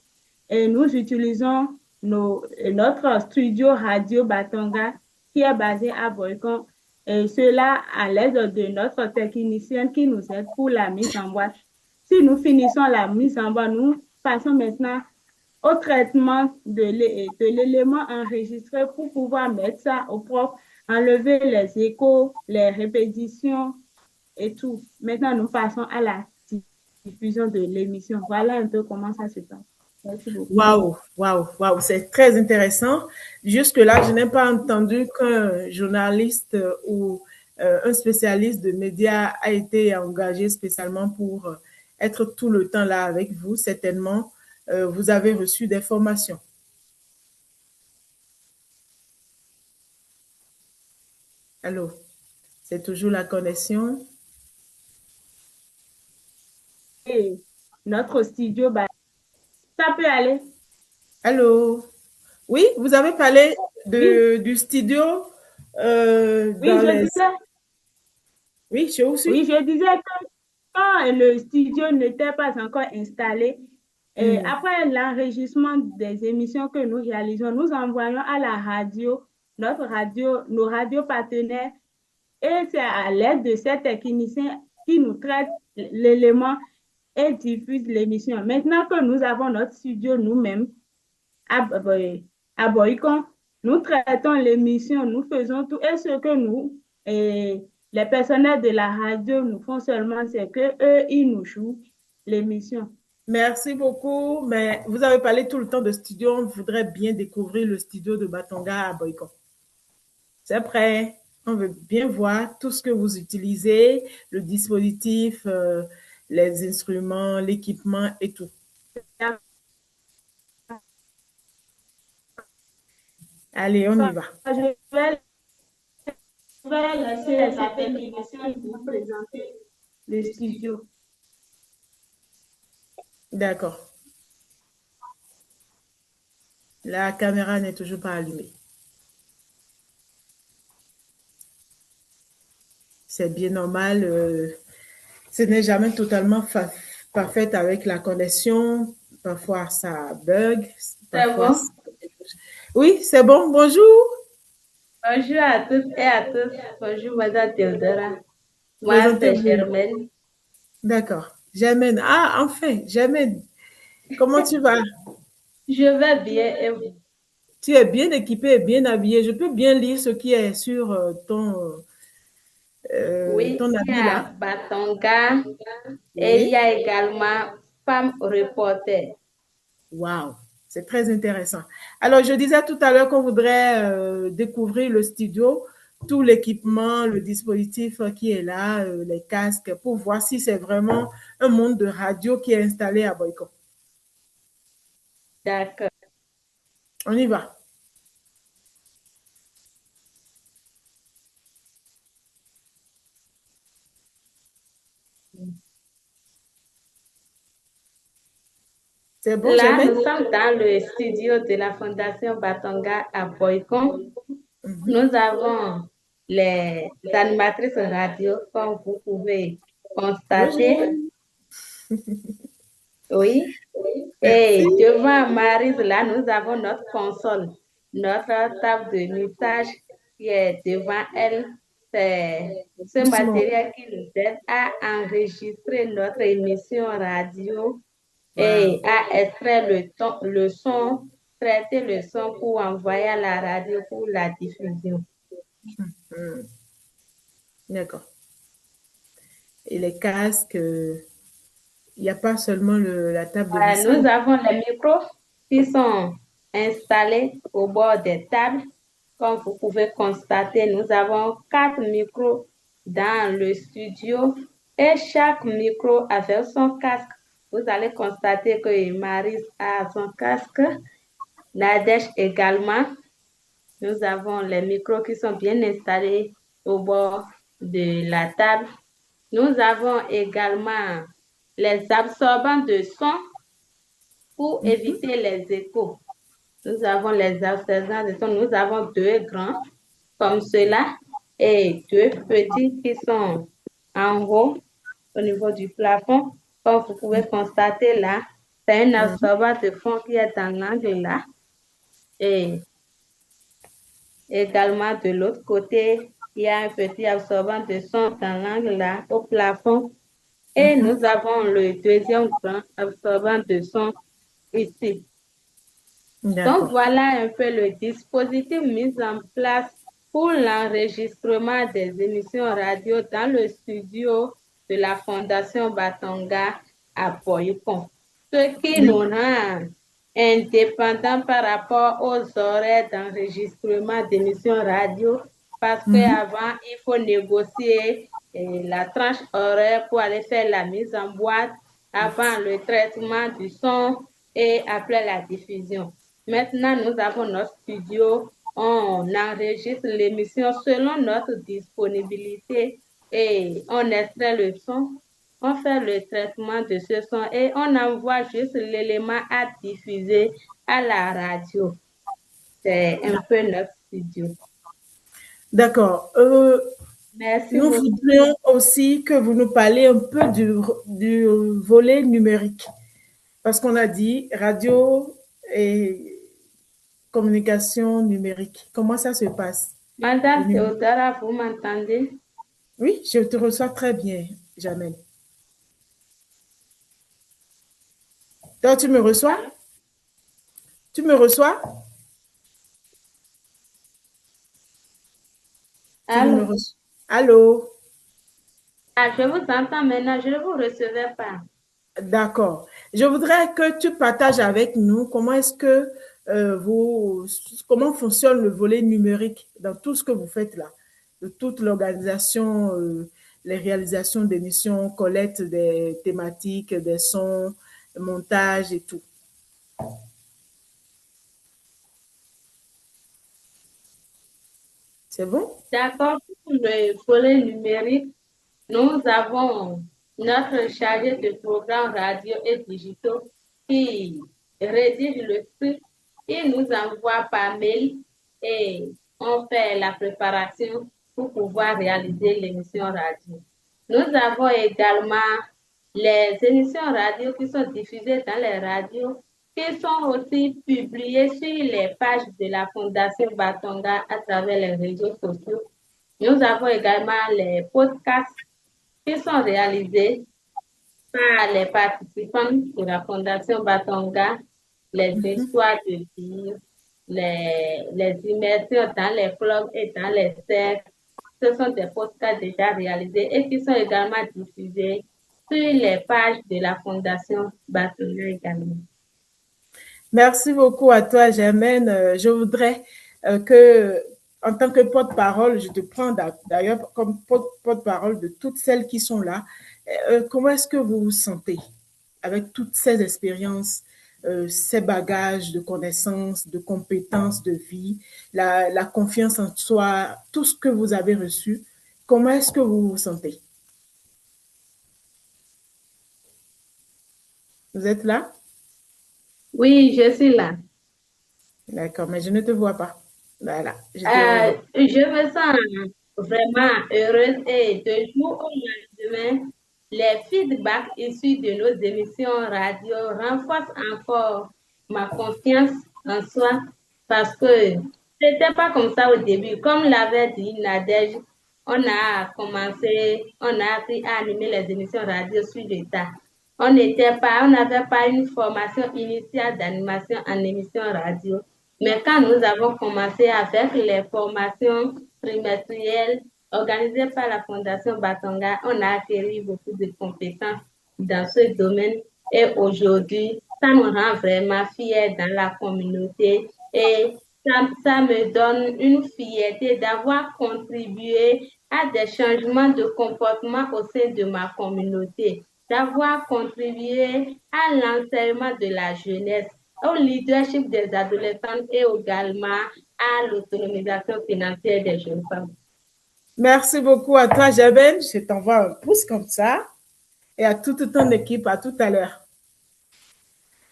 Et nous utilisons notre studio radio Batonga qui est basé à Boycon. Et cela à l'aide de notre technicienne qui nous aide pour la mise en boîte. Si nous finissons la mise en boîte, nous passons maintenant au traitement de l'élément enregistré pour pouvoir mettre ça au propre, enlever les échos, les répétitions et tout. Maintenant, nous passons à la diffusion de l'émission. Voilà un peu comment ça se passe. Merci beaucoup. Waouh, c'est très intéressant. Jusque-là, je n'ai pas entendu qu'un journaliste ou un spécialiste de médias a été engagé spécialement pour être tout le temps là avec vous. Certainement, vous avez reçu des formations. Allô, c'est toujours la connexion. Et notre studio, ça peut aller. Allô, oui, vous avez parlé du studio. Oui, je vous suis. Oui, je disais que quand le studio n'était pas encore installé, et après l'enregistrement des émissions que nous réalisons, nous envoyons à la radio, nos radios partenaires, et c'est à l'aide de ces techniciens qui nous traitent l'élément et diffusent l'émission. Maintenant que nous avons notre studio nous-mêmes à Boycon, nous traitons l'émission, nous faisons tout, et ce que nous Les personnels de la radio nous font seulement ce que eux, ils nous jouent l'émission. Merci beaucoup, mais vous avez parlé tout le temps de studio. On voudrait bien découvrir le studio de Batonga à Boycon. C'est prêt. On veut bien voir tout ce que vous utilisez, le dispositif, les instruments, l'équipement et tout. Allez, on y va. Je vais laisser la technicienne vous présenter le studio. D'accord. La caméra n'est toujours pas allumée. C'est bien normal. Ce n'est jamais totalement parfait avec la connexion. Parfois, ça bug. Parfois, C'est bon? Oui, c'est bon. Bonjour. Bonjour à toutes et à tous. Bonjour, Madame Théodora. Moi, c'est Présentez-vous. Germaine. D'accord. Germaine. Ah, enfin, Germaine. Comment tu vas? Je vais bien et vous? Tu es bien équipée et bien habillée. Je peux bien lire ce qui est sur Oui, ton il y habit a là. Batonga et il y Oui. a également Femme Reporter. Wow, c'est très intéressant. Alors, je disais tout à l'heure qu'on voudrait découvrir le studio, tout l'équipement, le dispositif qui est là, les casques, pour voir si c'est vraiment un monde de radio qui est installé à Boycott. D'accord. On y va. C'est bon, Là, Germaine? nous sommes dans le studio de la Fondation Batonga à Boycon. Nous avons les animatrices radio, comme vous pouvez constater. Bonjour. Oui. Merci. Et devant Maryse, là, nous avons notre console, notre table de mixage qui est devant elle. C'est ce Doucement. matériel qui nous aide à enregistrer notre émission radio Wow. et à extraire le son, traiter le son pour envoyer à la radio pour la diffusion. D'accord. Et les casques, il n'y a pas seulement la table de mixage. Nous avons les micros qui sont installés au bord des tables. Comme vous pouvez constater, nous avons 4 micros dans le studio et chaque micro avec son casque. Vous allez constater que Maryse a son casque, Nadège également. Nous avons les micros qui sont bien installés au bord de la table. Nous avons également les absorbants de son pour éviter les échos. Nous avons les absorbants de son. Nous avons 2 grands comme cela et 2 petits qui sont en haut au niveau du plafond. Comme vous pouvez constater là, c'est un absorbant de fond qui est dans l'angle là. Et également de l'autre côté, il y a un petit absorbant de son dans l'angle là au plafond. Et nous avons le deuxième grand absorbant de son ici. Donc voilà un peu le dispositif mis en place pour l'enregistrement des émissions radio dans le studio de la Fondation Batonga à Boycon. Ce qui nous rend indépendants par rapport aux horaires d'enregistrement d'émissions radio parce qu'avant, il faut négocier la tranche horaire pour aller faire la mise en boîte avant le traitement du son et après la diffusion. Maintenant, nous avons notre studio, on enregistre l'émission selon notre disponibilité et on extrait le son, on fait le traitement de ce son et on envoie juste l'élément à diffuser à la radio. C'est un peu notre studio. D'accord. Merci Nous beaucoup. voudrions aussi que vous nous parliez un peu du volet numérique. Parce qu'on a dit radio et communication numérique. Comment ça se passe? Madame Théodora, vous m'entendez? Oui, je te reçois très bien, Jamel. Toi, tu me reçois? Tu me reçois? Tu ne me Allô? reçois? Allô? Ah, je vous entends maintenant, je ne vous recevais pas. D'accord. Je voudrais que tu partages avec nous comment est-ce que comment fonctionne le volet numérique dans tout ce que vous faites là, de toute l'organisation, les réalisations d'émissions, collecte des thématiques, des sons, montage et tout. C'est bon? D'accord, pour le volet numérique, nous avons notre chargé de programmes radio et digitaux qui rédige le script, il nous envoie par mail et on fait la préparation pour pouvoir réaliser l'émission radio. Nous avons également les émissions radio qui sont diffusées dans les radios, qui sont aussi publiées sur les pages de la Fondation Batonga à travers les réseaux sociaux. Nous avons également les podcasts qui sont réalisés par les participants de la Fondation Batonga, les histoires de vie, les immersions dans les clubs et dans les cercles. Ce sont des podcasts déjà réalisés et qui sont également diffusés sur les pages de la Fondation Batonga également. Merci beaucoup à toi, Germaine. Je voudrais que, en tant que porte-parole, je te prends d'ailleurs comme porte-parole de toutes celles qui sont là. Comment est-ce que vous vous sentez avec toutes ces expériences, ces bagages de connaissances, de compétences, de vie, la confiance en soi, tout ce que vous avez reçu? Comment est-ce que vous vous sentez? Vous êtes là? Oui, je suis là. D'accord, mais je ne te vois pas. Voilà, je te revois. Je me sens vraiment heureuse et de jour au lendemain, les feedbacks issus de nos émissions radio renforcent encore ma confiance en soi parce que c'était pas comme ça au début. Comme l'avait dit Nadège, on a appris à animer les émissions radio sur le tas. On n'avait pas une formation initiale d'animation en émission radio. Mais quand nous avons commencé avec les formations trimestrielles organisées par la Fondation Batonga, on a acquis beaucoup de compétences dans ce domaine et aujourd'hui, ça nous rend vraiment fiers dans la communauté et ça me donne une fierté d'avoir contribué à des changements de comportement au sein de ma communauté, d'avoir contribué à l'enseignement de la jeunesse, au leadership des adolescents et également à l'autonomisation financière des jeunes femmes. Merci beaucoup à toi, Jabel. Je t'envoie un pouce comme ça. Et à toute ton équipe, à tout à l'heure.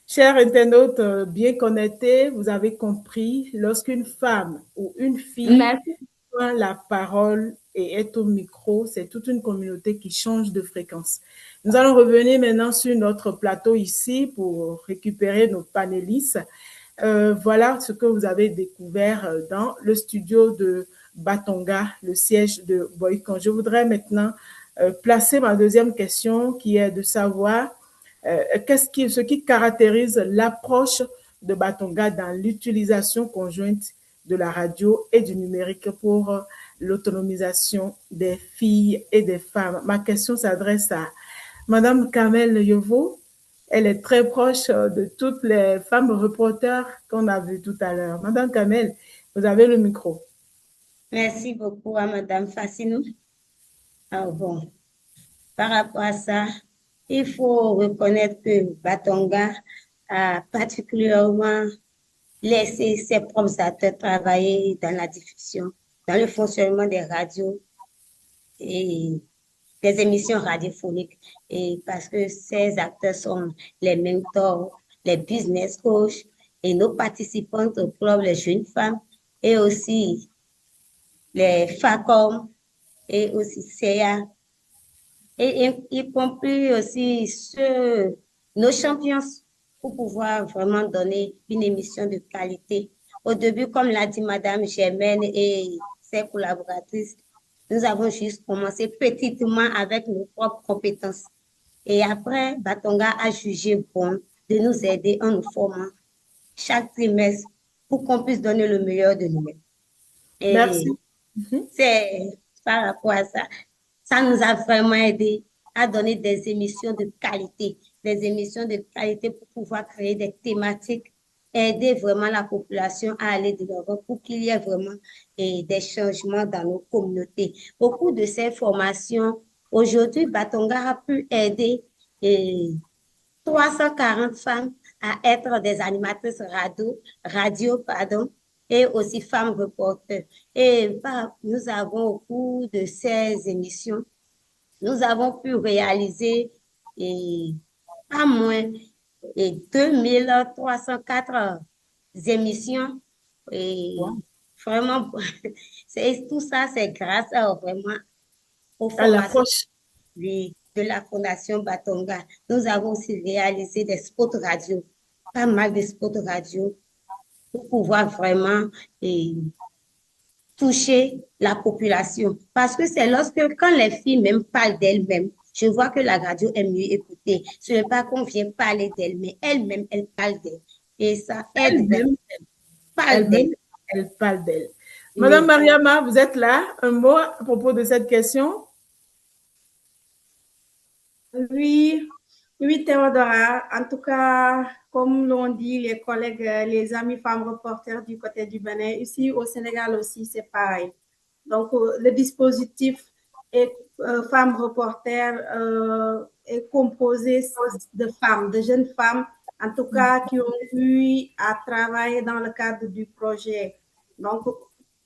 Chers internautes bien connectés, vous avez compris, lorsqu'une femme ou une fille Merci. prend la parole et est au micro, c'est toute une communauté qui change de fréquence. Nous allons revenir maintenant sur notre plateau ici pour récupérer nos panélistes. Voilà ce que vous avez découvert dans le studio de Batonga, le siège de Boycon. Je voudrais maintenant placer ma deuxième question qui est de savoir ce qui caractérise l'approche de Batonga dans l'utilisation conjointe de la radio et du numérique pour l'autonomisation des filles et des femmes. Ma question s'adresse à Madame Kamel Yovo. Elle est très proche de toutes les femmes reporters qu'on a vues tout à l'heure. Madame Kamel, vous avez le micro. Merci beaucoup à Madame Fassinou. Bon, par rapport à ça, il faut reconnaître que Batonga a particulièrement laissé ses propres acteurs travailler dans la diffusion, dans le fonctionnement des radios et des émissions radiophoniques. Et parce que ces acteurs sont les mentors, les business coachs et nos participantes au club, les jeunes femmes et aussi les FACOM et aussi CEA et y compris aussi nos champions pour pouvoir vraiment donner une émission de qualité. Au début, comme l'a dit Madame Germaine et ses collaboratrices, nous avons juste commencé petitement avec nos propres compétences. Et après, Batonga a jugé bon de nous aider en nous formant chaque trimestre pour qu'on puisse donner le meilleur de nous-mêmes. Et Merci. c'est par rapport à ça. Ça nous a vraiment aidé à donner des émissions de qualité pour pouvoir créer des thématiques, aider vraiment la population à aller de l'avant pour qu'il y ait vraiment des changements dans nos communautés. Beaucoup de ces formations, aujourd'hui, Batonga a pu aider 340 femmes à être des animatrices radio, et aussi femmes reporters. Et nous avons au cours de ces émissions, nous avons pu réaliser pas moins de 2304 émissions. Et vraiment, tout ça, c'est grâce vraiment aux À formations l'approche. de la Fondation Batonga. Nous avons aussi réalisé des spots radio, pas mal de spots radio, pour pouvoir vraiment toucher la population. Parce que c'est quand les filles même parlent d'elles-mêmes, je vois que la radio est mieux écoutée. Ce n'est pas qu'on vient parler d'elles, mais elles-mêmes, elles parlent d'elles. Et ça aide vraiment. Elle parle d'elle. Oui. Madame Mariama, vous êtes là. Un mot à propos de cette question? Oui, oui, Théodora. En tout cas, comme l'ont dit les collègues, les amis femmes reporters du côté du Bénin, ici au Sénégal aussi, c'est pareil. Donc, le dispositif femmes reporters est composé de femmes, de jeunes femmes, en tout cas, qui ont eu à travailler dans le cadre du projet. Donc,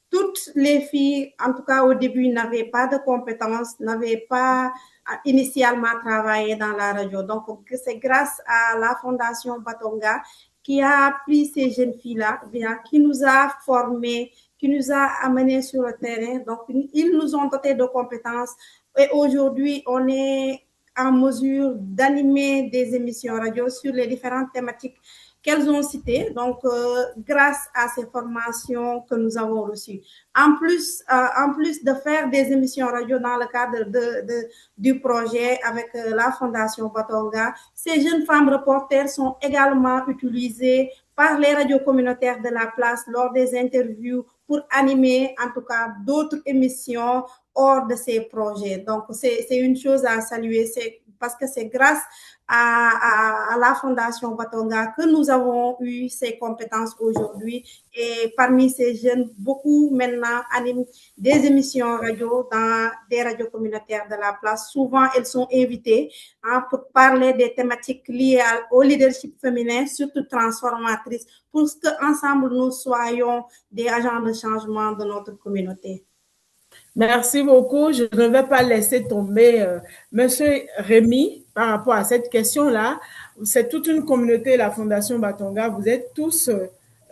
toutes les filles, en tout cas au début, n'avaient pas de compétences, n'avaient pas initialement travaillé dans la radio. Donc, c'est grâce à la Fondation Batonga qui a pris ces jeunes filles-là, qui nous a formés, qui nous a amenés sur le terrain. Donc, ils nous ont dotés de compétences. Et aujourd'hui, on est en mesure d'animer des émissions radio sur les différentes thématiques qu'elles ont citées, donc grâce à ces formations que nous avons reçues. En plus de faire des émissions radio dans le cadre du projet avec la Fondation Batonga, ces jeunes femmes reporters sont également utilisées par les radios communautaires de la place lors des interviews pour animer en tout cas d'autres émissions hors de ces projets. Donc, c'est une chose à saluer, parce que c'est grâce à la Fondation Batonga que nous avons eu ces compétences aujourd'hui. Et parmi ces jeunes, beaucoup maintenant animent des émissions radio dans des radios communautaires de la place. Souvent, elles sont invitées pour parler des thématiques liées au leadership féminin, surtout transformatrices, pour qu'ensemble, nous soyons des agents de changement de notre communauté. Merci beaucoup. Je ne vais pas laisser tomber Monsieur Rémi par rapport à cette question-là. C'est toute une communauté, la Fondation Batonga. Vous êtes tous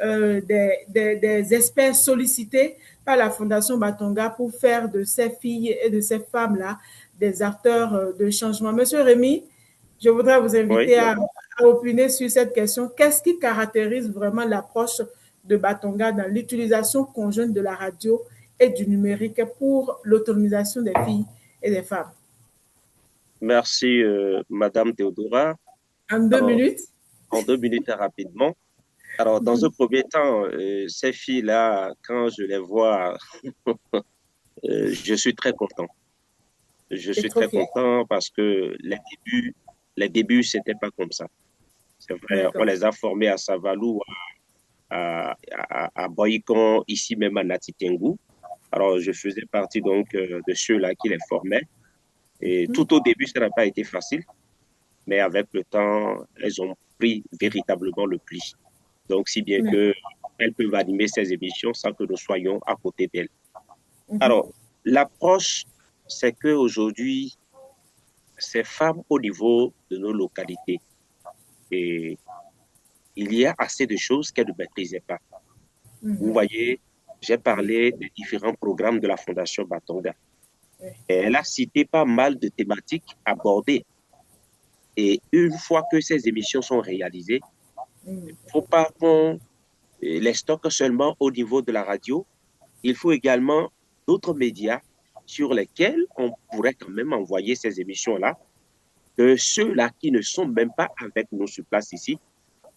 des experts sollicités par la Fondation Batonga pour faire de ces filles et de ces femmes-là des acteurs de changement. Monsieur Rémi, je voudrais vous inviter à opiner sur cette question. Qu'est-ce qui caractérise vraiment l'approche de Batonga dans l'utilisation conjointe de la radio et du numérique pour l'autonomisation des filles et des femmes? Merci, Madame Théodora. En 2 minutes? En 2 minutes, rapidement. Alors, dans un premier temps, ces filles-là, quand je les vois, je suis très content. Je suis très content parce que les débuts, c'était pas comme ça. C'est vrai, on les a formées à Savalou, à Boycon, ici même à Natitengu. Alors, je faisais partie donc de ceux-là qui les formaient. Et tout au début, ça n'a pas été facile. Mais avec le temps, elles ont pris véritablement le pli. Donc, si bien qu'elles peuvent animer ces émissions sans que nous soyons à côté d'elles. Alors, l'approche, c'est qu'aujourd'hui, ces femmes au niveau de nos localités, et il y a assez de choses qu'elles ne maîtrisaient pas. Vous voyez, j'ai parlé des différents programmes de la Fondation Batonga. Et elle a cité pas mal de thématiques abordées. Et une fois que ces émissions sont réalisées, il ne faut pas qu'on les stocke seulement au niveau de la radio. Il faut également d'autres médias sur lesquels on pourrait quand même envoyer ces émissions-là, que ceux-là qui ne sont même pas avec nous sur place ici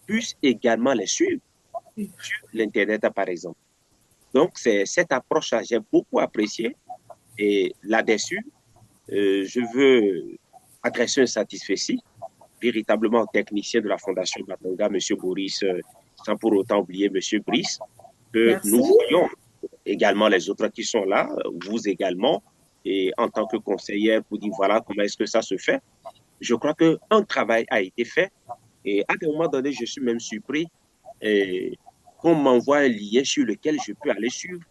puissent également les suivre sur l'Internet, par exemple. Donc, c'est cette approche-là, j'ai beaucoup apprécié. Et là-dessus, je veux adresser un satisfecit véritablement au technicien de la Fondation Batonga, M. Boris, sans pour autant oublier M. Brice, que Merci. nous voyons également les autres qui sont là, vous également, et en tant que conseillère pour dire voilà comment est-ce que ça se fait. Je crois qu'un travail a été fait et à un moment donné, je suis même surpris qu'on m'envoie un lien sur lequel je peux aller suivre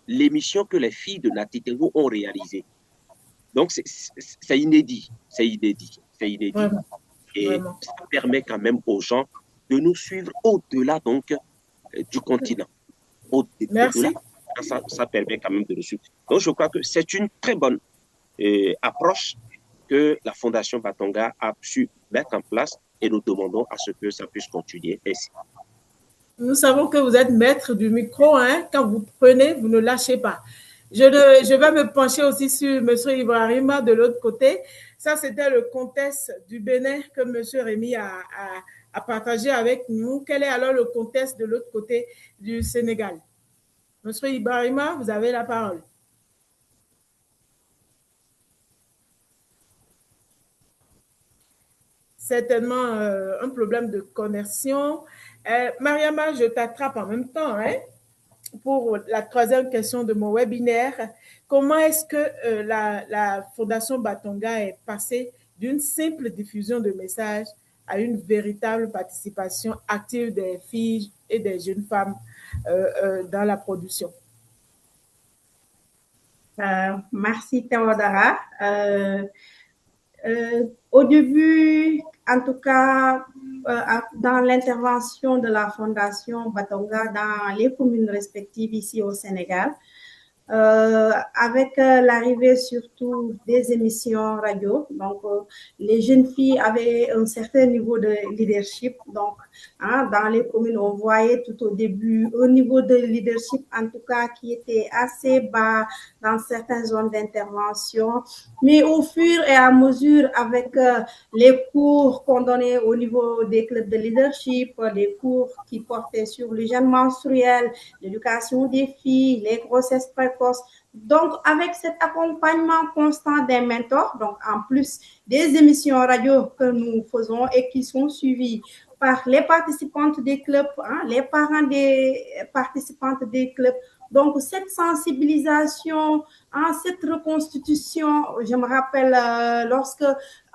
l'émission que les filles de Natitengo ont réalisée. Donc, c'est inédit, c'est inédit, c'est inédit. Vraiment. Et Vraiment. ça permet quand même aux gens de nous suivre au-delà donc du continent. Merci. Au-delà, ça permet quand même de nous suivre. Donc, je crois que c'est une très bonne approche que la Fondation Batonga a su mettre en place et nous demandons à ce que ça puisse continuer ainsi. Nous savons que vous êtes maître du micro, hein. Quand vous prenez, vous ne lâchez pas. Je vais me pencher aussi sur M. Ibrahima de l'autre côté. Ça, c'était le contexte du Bénin que M. Rémi a partagé avec nous. Quel est alors le contexte de l'autre côté du Sénégal? M. Ibrahima, vous avez la parole. Certainement un problème de connexion. Mariama, je t'attrape en même temps, hein, pour la troisième question de mon webinaire. Comment est-ce que la Fondation Batonga est passée d'une simple diffusion de messages à une véritable participation active des filles et des jeunes femmes dans la production? Merci Théodora. Au début, en tout cas, dans l'intervention de la Fondation Batonga dans les communes respectives ici au Sénégal, avec l'arrivée surtout des émissions radio, donc les jeunes filles avaient un certain niveau de leadership. Donc, dans les communes, on voyait tout au début un niveau de leadership, en tout cas, qui était assez bas dans certaines zones d'intervention. Mais au fur et à mesure, avec les cours qu'on donnait au niveau des clubs de leadership, des cours qui portaient sur l'hygiène menstruelle, l'éducation des filles, les grossesses précoces. Donc, avec cet accompagnement constant des mentors, donc en plus des émissions radio que nous faisons et qui sont suivies par les participantes des clubs, les parents des participantes des clubs. Donc, cette sensibilisation, cette reconstitution, je me rappelle lorsque,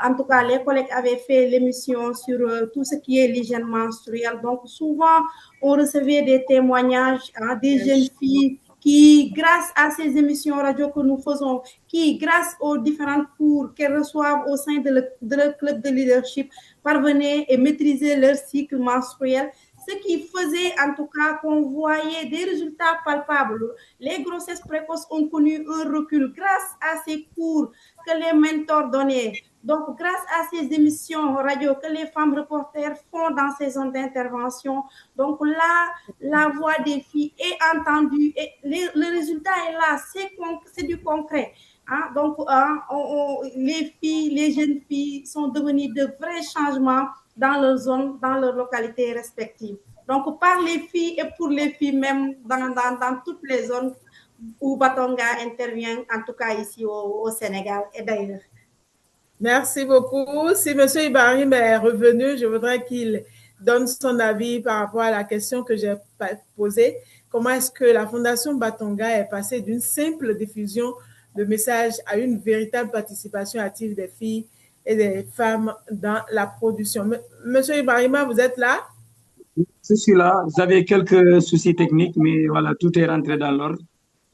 en tout cas, les collègues avaient fait l'émission sur tout ce qui est l'hygiène menstruelle. Donc, souvent, on recevait des témoignages des jeunes filles qui, grâce à ces émissions radio que nous faisons, qui, grâce aux différents cours qu'elles reçoivent au sein de leur club de leadership, parvenaient et maîtrisaient leur cycle menstruel, ce qui faisait en tout cas qu'on voyait des résultats palpables. Les grossesses précoces ont connu un recul grâce à ces cours que les mentors donnaient. Donc, grâce à ces émissions radio que les femmes reporters font dans ces zones d'intervention, donc là, la voix des filles est entendue et le résultat est là, c'est du concret. Donc, les filles, les jeunes filles sont devenues de vrais changements dans leur zone, dans leur localité respective. Donc, par les filles et pour les filles même dans toutes les zones où Batonga intervient, en tout cas ici au Sénégal et d'ailleurs. Merci beaucoup. Si M. Ibrahim est revenu, je voudrais qu'il donne son avis par rapport à la question que j'ai posée. Comment est-ce que la Fondation Batonga est passée d'une simple diffusion de messages à une véritable participation active des filles et des femmes dans la production? Monsieur Ibrahima, vous êtes là? Je suis là. J'avais quelques soucis techniques, mais voilà, tout est rentré dans l'ordre.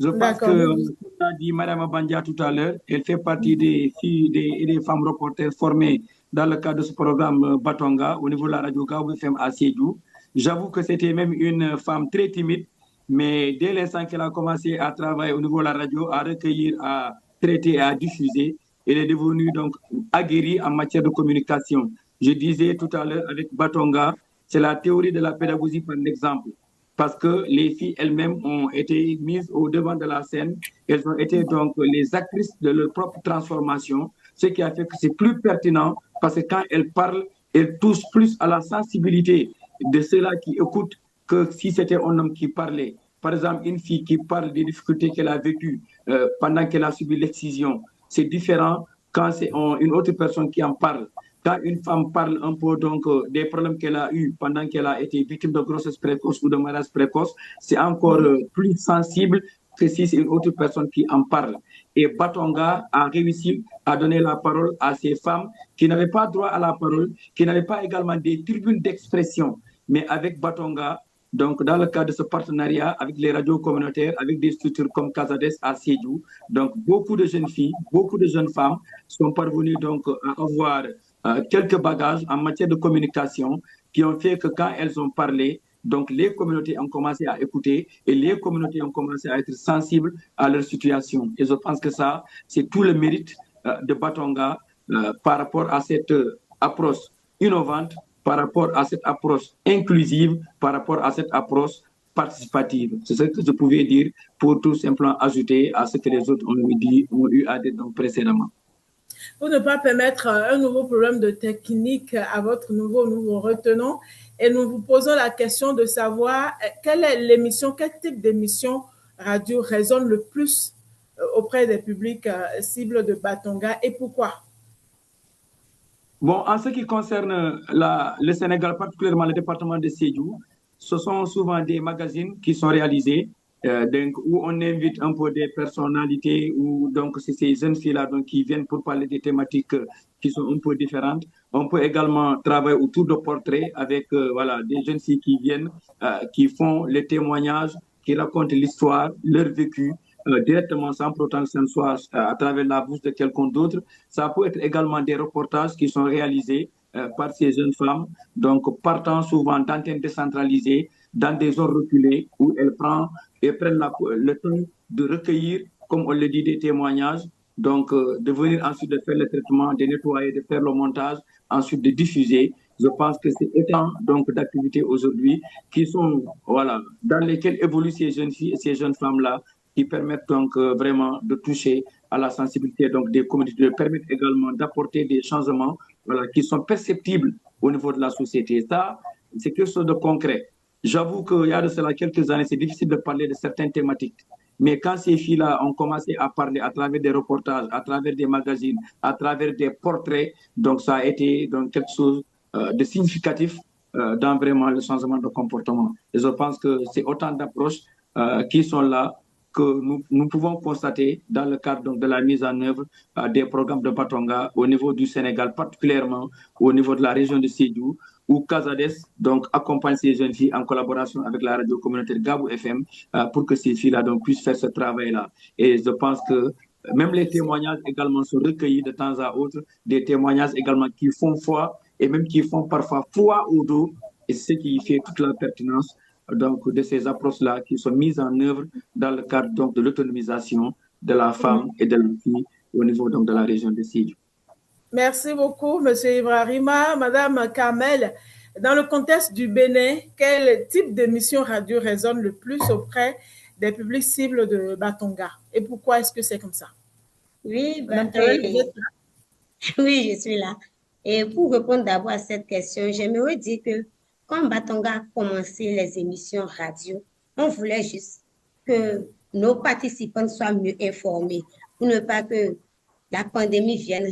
Je pense que, comme a dit Mme Bandia tout à l'heure, elle fait partie des filles et des femmes reporters formées dans le cadre de ce programme Batonga au niveau de la radio Gao FM à Sédhiou. J'avoue que c'était même une femme très timide, mais dès l'instant qu'elle a commencé à travailler au niveau de la radio, à recueillir, à traiter, à diffuser, elle est devenue donc aguerrie en matière de communication. Je disais tout à l'heure avec Batonga, c'est la théorie de la pédagogie par l'exemple. Parce que les filles elles-mêmes ont été mises au devant de la scène. Elles ont été donc les actrices de leur propre transformation, ce qui a fait que c'est plus pertinent parce que quand elles parlent, elles touchent plus à la sensibilité de ceux-là qui écoutent que si c'était un homme qui parlait. Par exemple, une fille qui parle des difficultés qu'elle a vécues pendant qu'elle a subi l'excision, c'est différent quand c'est une autre personne qui en parle, quand une femme parle un peu donc des problèmes qu'elle a eus pendant qu'elle a été victime de grossesse précoce ou de mariage précoce, c'est encore plus sensible que si c'est une autre personne qui en parle. Et Batonga a réussi à donner la parole à ces femmes qui n'avaient pas droit à la parole, qui n'avaient pas également des tribunes d'expression. Mais avec Batonga, donc dans le cadre de ce partenariat avec les radios communautaires, avec des structures comme Casades à Sédhiou, donc beaucoup de jeunes filles, beaucoup de jeunes femmes sont parvenues donc à avoir quelques bagages en matière de communication qui ont fait que quand elles ont parlé, donc les communautés ont commencé à écouter et les communautés ont commencé à être sensibles à leur situation. Et je pense que ça, c'est tout le mérite de Batonga par rapport à cette approche innovante, par rapport à cette approche inclusive, par rapport à cette approche participative. C'est ce que je pouvais dire pour tout simplement ajouter à ce que les autres ont eu à dire donc précédemment. Pour ne pas permettre un nouveau problème de technique à votre niveau, nous vous retenons et nous vous posons la question de savoir quelle est l'émission, quel type d'émission radio résonne le plus auprès des publics cibles de Batonga et pourquoi? Bon, en ce qui concerne le Sénégal, particulièrement le département de Sédhiou, ce sont souvent des magazines qui sont réalisés donc, où on invite un peu des personnalités, ou donc c'est ces jeunes filles-là qui viennent pour parler des thématiques qui sont un peu différentes. On peut également travailler autour de portraits avec voilà, des jeunes filles qui viennent, qui font les témoignages, qui racontent l'histoire, leur vécu, directement sans pour autant que ce ne soit à travers la bouche de quelqu'un d'autre. Ça peut être également des reportages qui sont réalisés par ces jeunes femmes, donc partant souvent d'antennes décentralisées, dans des zones reculées où elles prennent le temps de recueillir, comme on le dit, des témoignages, donc de venir ensuite de faire le traitement, de nettoyer, de faire le montage, ensuite de diffuser. Je pense que c'est autant donc d'activités aujourd'hui qui sont voilà dans lesquelles évoluent ces jeunes filles et ces jeunes femmes-là, qui permettent donc vraiment de toucher à la sensibilité donc des communautés, de permettre également d'apporter des changements voilà, qui sont perceptibles au niveau de la société. Ça, c'est quelque chose de concret. J'avoue qu'il y a de cela quelques années, c'est difficile de parler de certaines thématiques. Mais quand ces filles-là ont commencé à parler à travers des reportages, à travers des magazines, à travers des portraits, donc ça a été donc quelque chose de significatif dans vraiment le changement de comportement. Et je pense que c'est autant d'approches qui sont là que nous pouvons constater dans le cadre donc, de la mise en œuvre des programmes de Batonga au niveau du Sénégal, particulièrement au niveau de la région de Sédhiou, où Casades donc, accompagne ces jeunes filles en collaboration avec la radio communautaire Gabou FM pour que ces filles-là donc, puissent faire ce travail-là. Et je pense que même les témoignages également sont recueillis de temps à autre, des témoignages également qui font foi et même qui font parfois foi au dos, et c'est ce qui fait toute la pertinence donc, de ces approches-là qui sont mises en œuvre dans le cadre donc, de l'autonomisation de la femme et de la fille au niveau donc, de la région de Sédhiou. Merci beaucoup, M. Ibrahima. Madame Kamel, dans le contexte du Bénin, quel type d'émission radio résonne le plus auprès des publics cibles de Batonga? Et pourquoi est-ce que c'est comme ça? Oui, oui, je suis là. Et pour répondre d'abord à cette question, j'aimerais dire que quand Batonga a commencé les émissions radio, on voulait juste que nos participants soient mieux informés pour ne pas que la pandémie vienne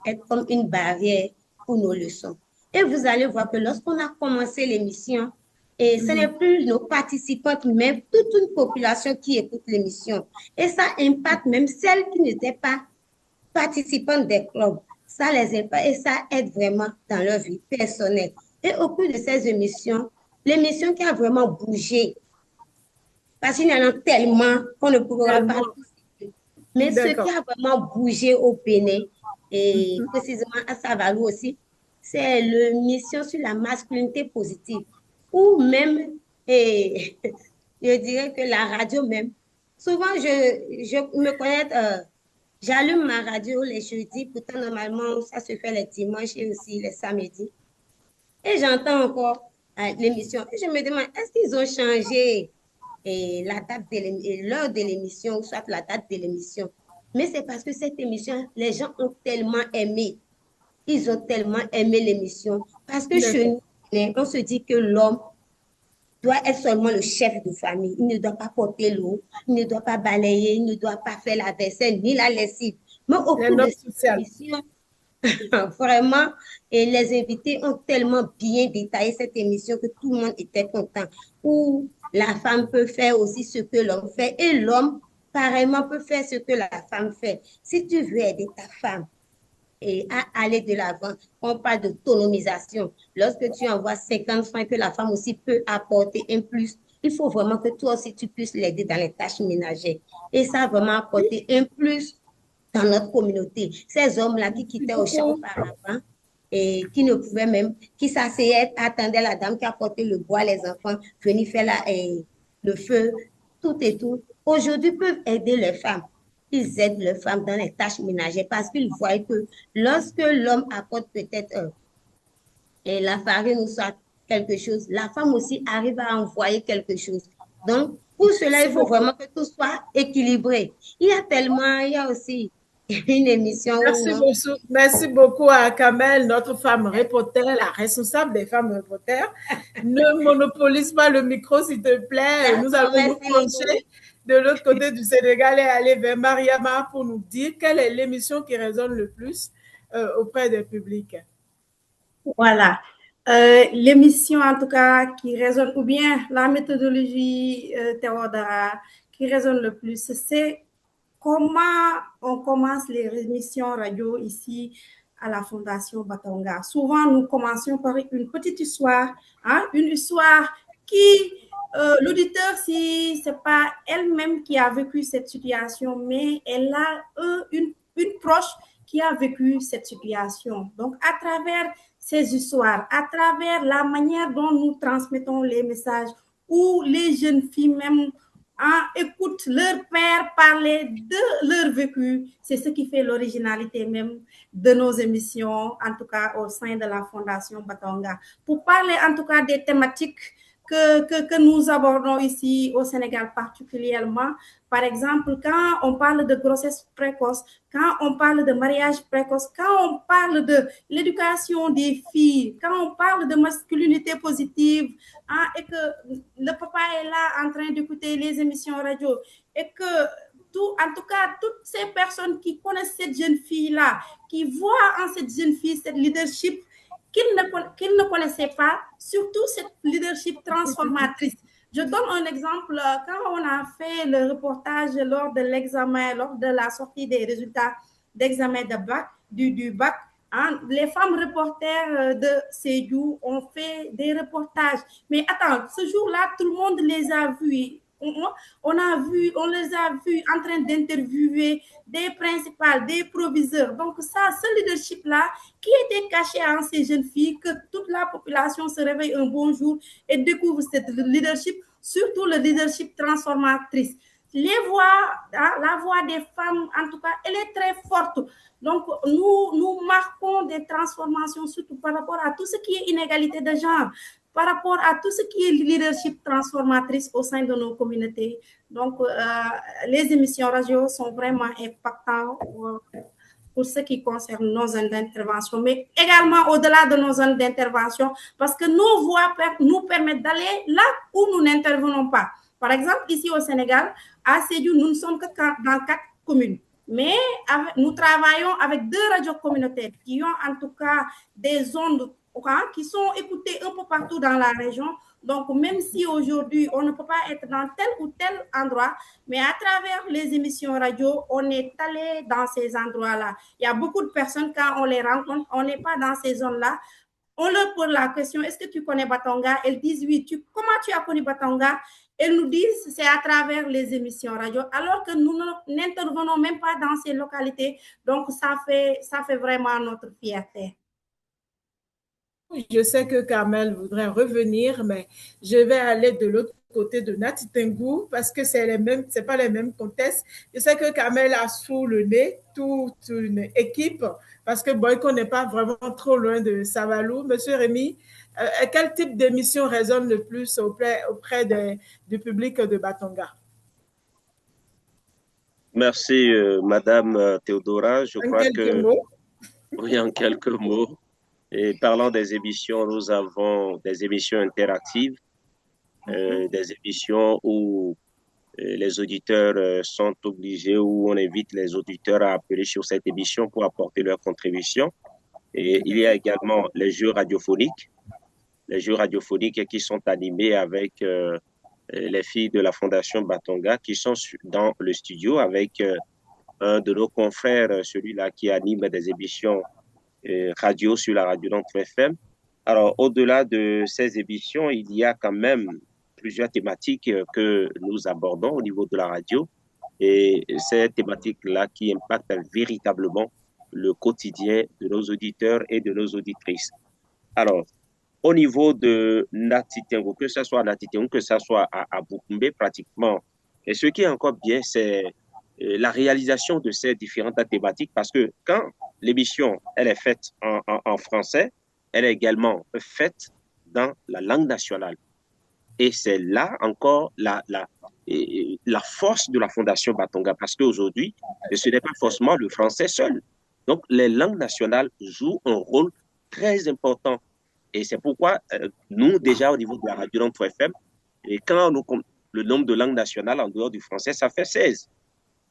être comme une barrière pour nos leçons. Et vous allez voir que lorsqu'on a commencé l'émission, et ce n'est plus nos participants, mais toute une population qui écoute l'émission. Et ça impacte même celles qui n'étaient pas participantes des clubs. Ça les impacte et ça aide vraiment dans leur vie personnelle. Et au cours de ces émissions, l'émission qui a vraiment bougé, parce qu'il y en a tellement qu'on ne pourra pas tout citer. Mais ce qui a vraiment bougé au Bénin, et précisément à Savalou aussi, c'est l'émission sur la masculinité positive. Ou même, et je dirais que la radio même. Souvent, je me connais, j'allume ma radio les jeudis, pourtant normalement, ça se fait les dimanches et aussi les samedis. Et j'entends encore l'émission. Et je me demande, est-ce qu'ils ont changé la date de l'heure de l'émission, soit la date de l'émission? Mais c'est parce que cette émission, les gens ont tellement aimé. Ils ont tellement aimé l'émission. Parce que chez nous, on se dit que l'homme doit être seulement le chef de famille. Il ne doit pas porter l'eau, il ne doit pas balayer, il ne doit pas faire la vaisselle ni la lessive. Mais au Les cours de normes cette sociales. émission, vraiment, et les invités ont tellement bien détaillé cette émission que tout le monde était content. Où la femme peut faire aussi ce que l'homme fait et l'homme, pareillement, peut faire ce que la femme fait. Si tu veux aider ta femme et à aller de l'avant, on parle d'autonomisation. Lorsque tu envoies 50 francs que la femme aussi peut apporter un plus, il faut vraiment que toi aussi tu puisses l'aider dans les tâches ménagères. Et ça a vraiment apporté un plus dans notre communauté. Ces hommes-là qui quittaient au champ Beaucoup. auparavant et qui ne pouvaient même, qui s'asseyaient, attendaient la dame qui apportait le bois, les enfants, venir faire le feu, tout et tout. Aujourd'hui, peuvent aider les femmes. Ils aident les femmes dans les tâches ménagères parce qu'ils voient que lorsque l'homme apporte peut-être la farine ou soit quelque chose, la femme aussi arrive à envoyer quelque chose. Donc, pour cela, il Merci faut beaucoup. vraiment que tout soit équilibré. Il y a aussi une émission où Merci non. beaucoup. Merci beaucoup à Kamel, notre femme reporter, la responsable des femmes reporters. Ne monopolise pas le micro, s'il te plaît. Nous D'accord, allons nous merci beaucoup. pencher de l'autre côté du Sénégal et aller vers Mariama pour nous dire quelle est l'émission qui résonne le plus auprès des publics. Voilà. L'émission, en tout cas, qui résonne, ou bien la méthodologie Théodora, qui résonne le plus, c'est comment on commence les émissions radio ici à la Fondation Batonga. Souvent, nous commençons par une petite histoire, hein, une histoire qui, l'auditeur, si ce n'est pas elle-même qui a vécu cette situation, mais elle a une proche qui a vécu cette situation. Donc, à travers ces histoires, à travers la manière dont nous transmettons les messages, où les jeunes filles même écoutent leur père parler de leur vécu. C'est ce qui fait l'originalité même de nos émissions, en tout cas au sein de la Fondation Batonga. Pour parler en tout cas des thématiques que nous abordons ici au Sénégal particulièrement. Par exemple, quand on parle de grossesse précoce, quand on parle de mariage précoce, quand on parle de l'éducation des filles, quand on parle de masculinité positive, hein, et que le papa est là en train d'écouter les émissions radio, et que en tout cas, toutes ces personnes qui connaissent cette jeune fille-là, qui voient en cette jeune fille cette leadership qu'ils ne connaissaient pas, surtout cette leadership transformatrice. Je donne un exemple. Quand on a fait le reportage lors de l'examen, lors de la sortie des résultats d'examen de bac, du bac, hein, les femmes reporters de Sédhiou ont fait des reportages. Mais attends, ce jour-là, tout le monde les a vus. On les a vus en train d'interviewer des principales, des proviseurs. Donc ça, ce leadership-là, qui était caché en ces jeunes filles, que toute la population se réveille un bon jour et découvre cette leadership, surtout le leadership transformatrice. Les voix, hein, la voix des femmes, en tout cas, elle est très forte. Donc, nous marquons des transformations, surtout par rapport à tout ce qui est inégalité de genre, par rapport à tout ce qui est leadership transformatrice au sein de nos communautés. Donc, les émissions radio sont vraiment impactantes pour ce qui concerne nos zones d'intervention, mais également au-delà de nos zones d'intervention, parce que nos voix nous permettent d'aller là où nous n'intervenons pas. Par exemple, ici au Sénégal, à Sédhiou, nous ne sommes que dans 4 communes. Mais nous travaillons avec 2 radios communautaires qui ont en tout cas des ondes qui sont écoutées un peu partout dans la région. Donc, même si aujourd'hui, on ne peut pas être dans tel ou tel endroit, mais à travers les émissions radio, on est allé dans ces endroits-là. Il y a beaucoup de personnes, quand on les rencontre, on n'est pas dans ces zones-là. On leur pose la question, est-ce que tu connais Batonga? Elles disent oui. Comment tu as connu Batonga? Elles nous disent c'est à travers les émissions radio, alors que nous n'intervenons même pas dans ces localités. Donc, ça fait vraiment notre fierté. Je sais que Kamel voudrait revenir, mais je vais aller de l'autre côté de Nati Tengu parce que c'est pas les mêmes contextes. Je sais que Kamel a sous le nez toute une équipe parce que Boyko n'est pas vraiment trop loin de Savalou. Monsieur Rémy, quel type d'émission résonne le plus auprès du public de Batonga? Merci, Madame Théodora. Je crois quelques que, mots. oui, en quelques mots. Et parlant des émissions, nous avons des émissions interactives, des émissions où les auditeurs sont obligés ou on invite les auditeurs à appeler sur cette émission pour apporter leur contribution. Et il y a également les jeux radiophoniques qui sont animés avec les filles de la Fondation Batonga qui sont dans le studio avec un de nos confrères, celui-là qui anime des émissions radio sur la radio d'Entre FM. Alors, au-delà de ces émissions, il y a quand même plusieurs thématiques que nous abordons au niveau de la radio et ces thématiques-là qui impactent véritablement le quotidien de nos auditeurs et de nos auditrices. Alors, au niveau de Natitengo, que ce soit à Natitengo, que ce soit à Bukumbe, pratiquement, et ce qui est encore bien, c'est la réalisation de ces différentes thématiques parce que quand l'émission, elle est faite en français, elle est également faite dans la langue nationale. Et c'est là encore la force de la Fondation Batonga parce qu'aujourd'hui, ce n'est pas forcément le français seul. Donc, les langues nationales jouent un rôle très important. Et c'est pourquoi nous, déjà au niveau de la radio d'Entre FM, et quand nous comptons le nombre de langues nationales en dehors du français, ça fait 16.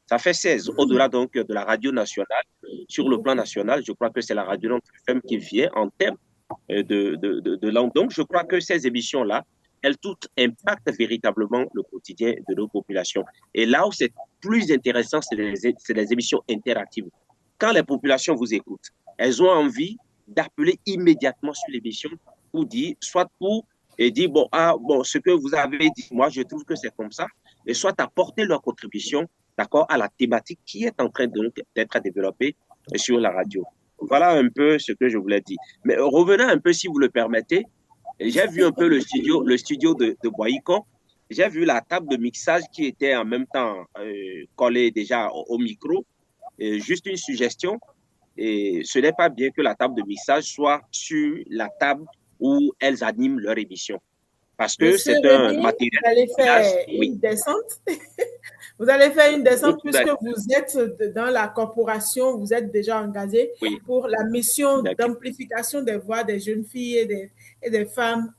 Ça fait 16. Au-delà donc de la radio nationale, sur le plan national, je crois que c'est la radio d'Entre FM qui vient en termes de langue. Donc, je crois que ces émissions-là, elles toutes impactent véritablement le quotidien de nos populations. Et là où c'est plus intéressant, c'est les émissions interactives. Quand les populations vous écoutent, elles ont envie d'appeler immédiatement sur l'émission pour dire, soit pour dire, bon, ce que vous avez dit, moi, je trouve que c'est comme ça, et soit apporter leur contribution, d'accord, à la thématique qui est en train d'être développée sur la radio. Voilà un peu ce que je voulais dire. Mais revenons un peu, si vous le permettez. J'ai vu un peu le studio de Boycon. J'ai vu la table de mixage qui était en même temps collée déjà au micro. Et juste une suggestion, et ce n'est pas bien que la table de mixage soit sur la table où elles animent leur émission. Parce que c'est un matériel. Vous allez faire une descente. Vous allez faire une descente puisque vous êtes dans la corporation, vous êtes déjà engagé pour la mission d'amplification des voix des jeunes filles et des femmes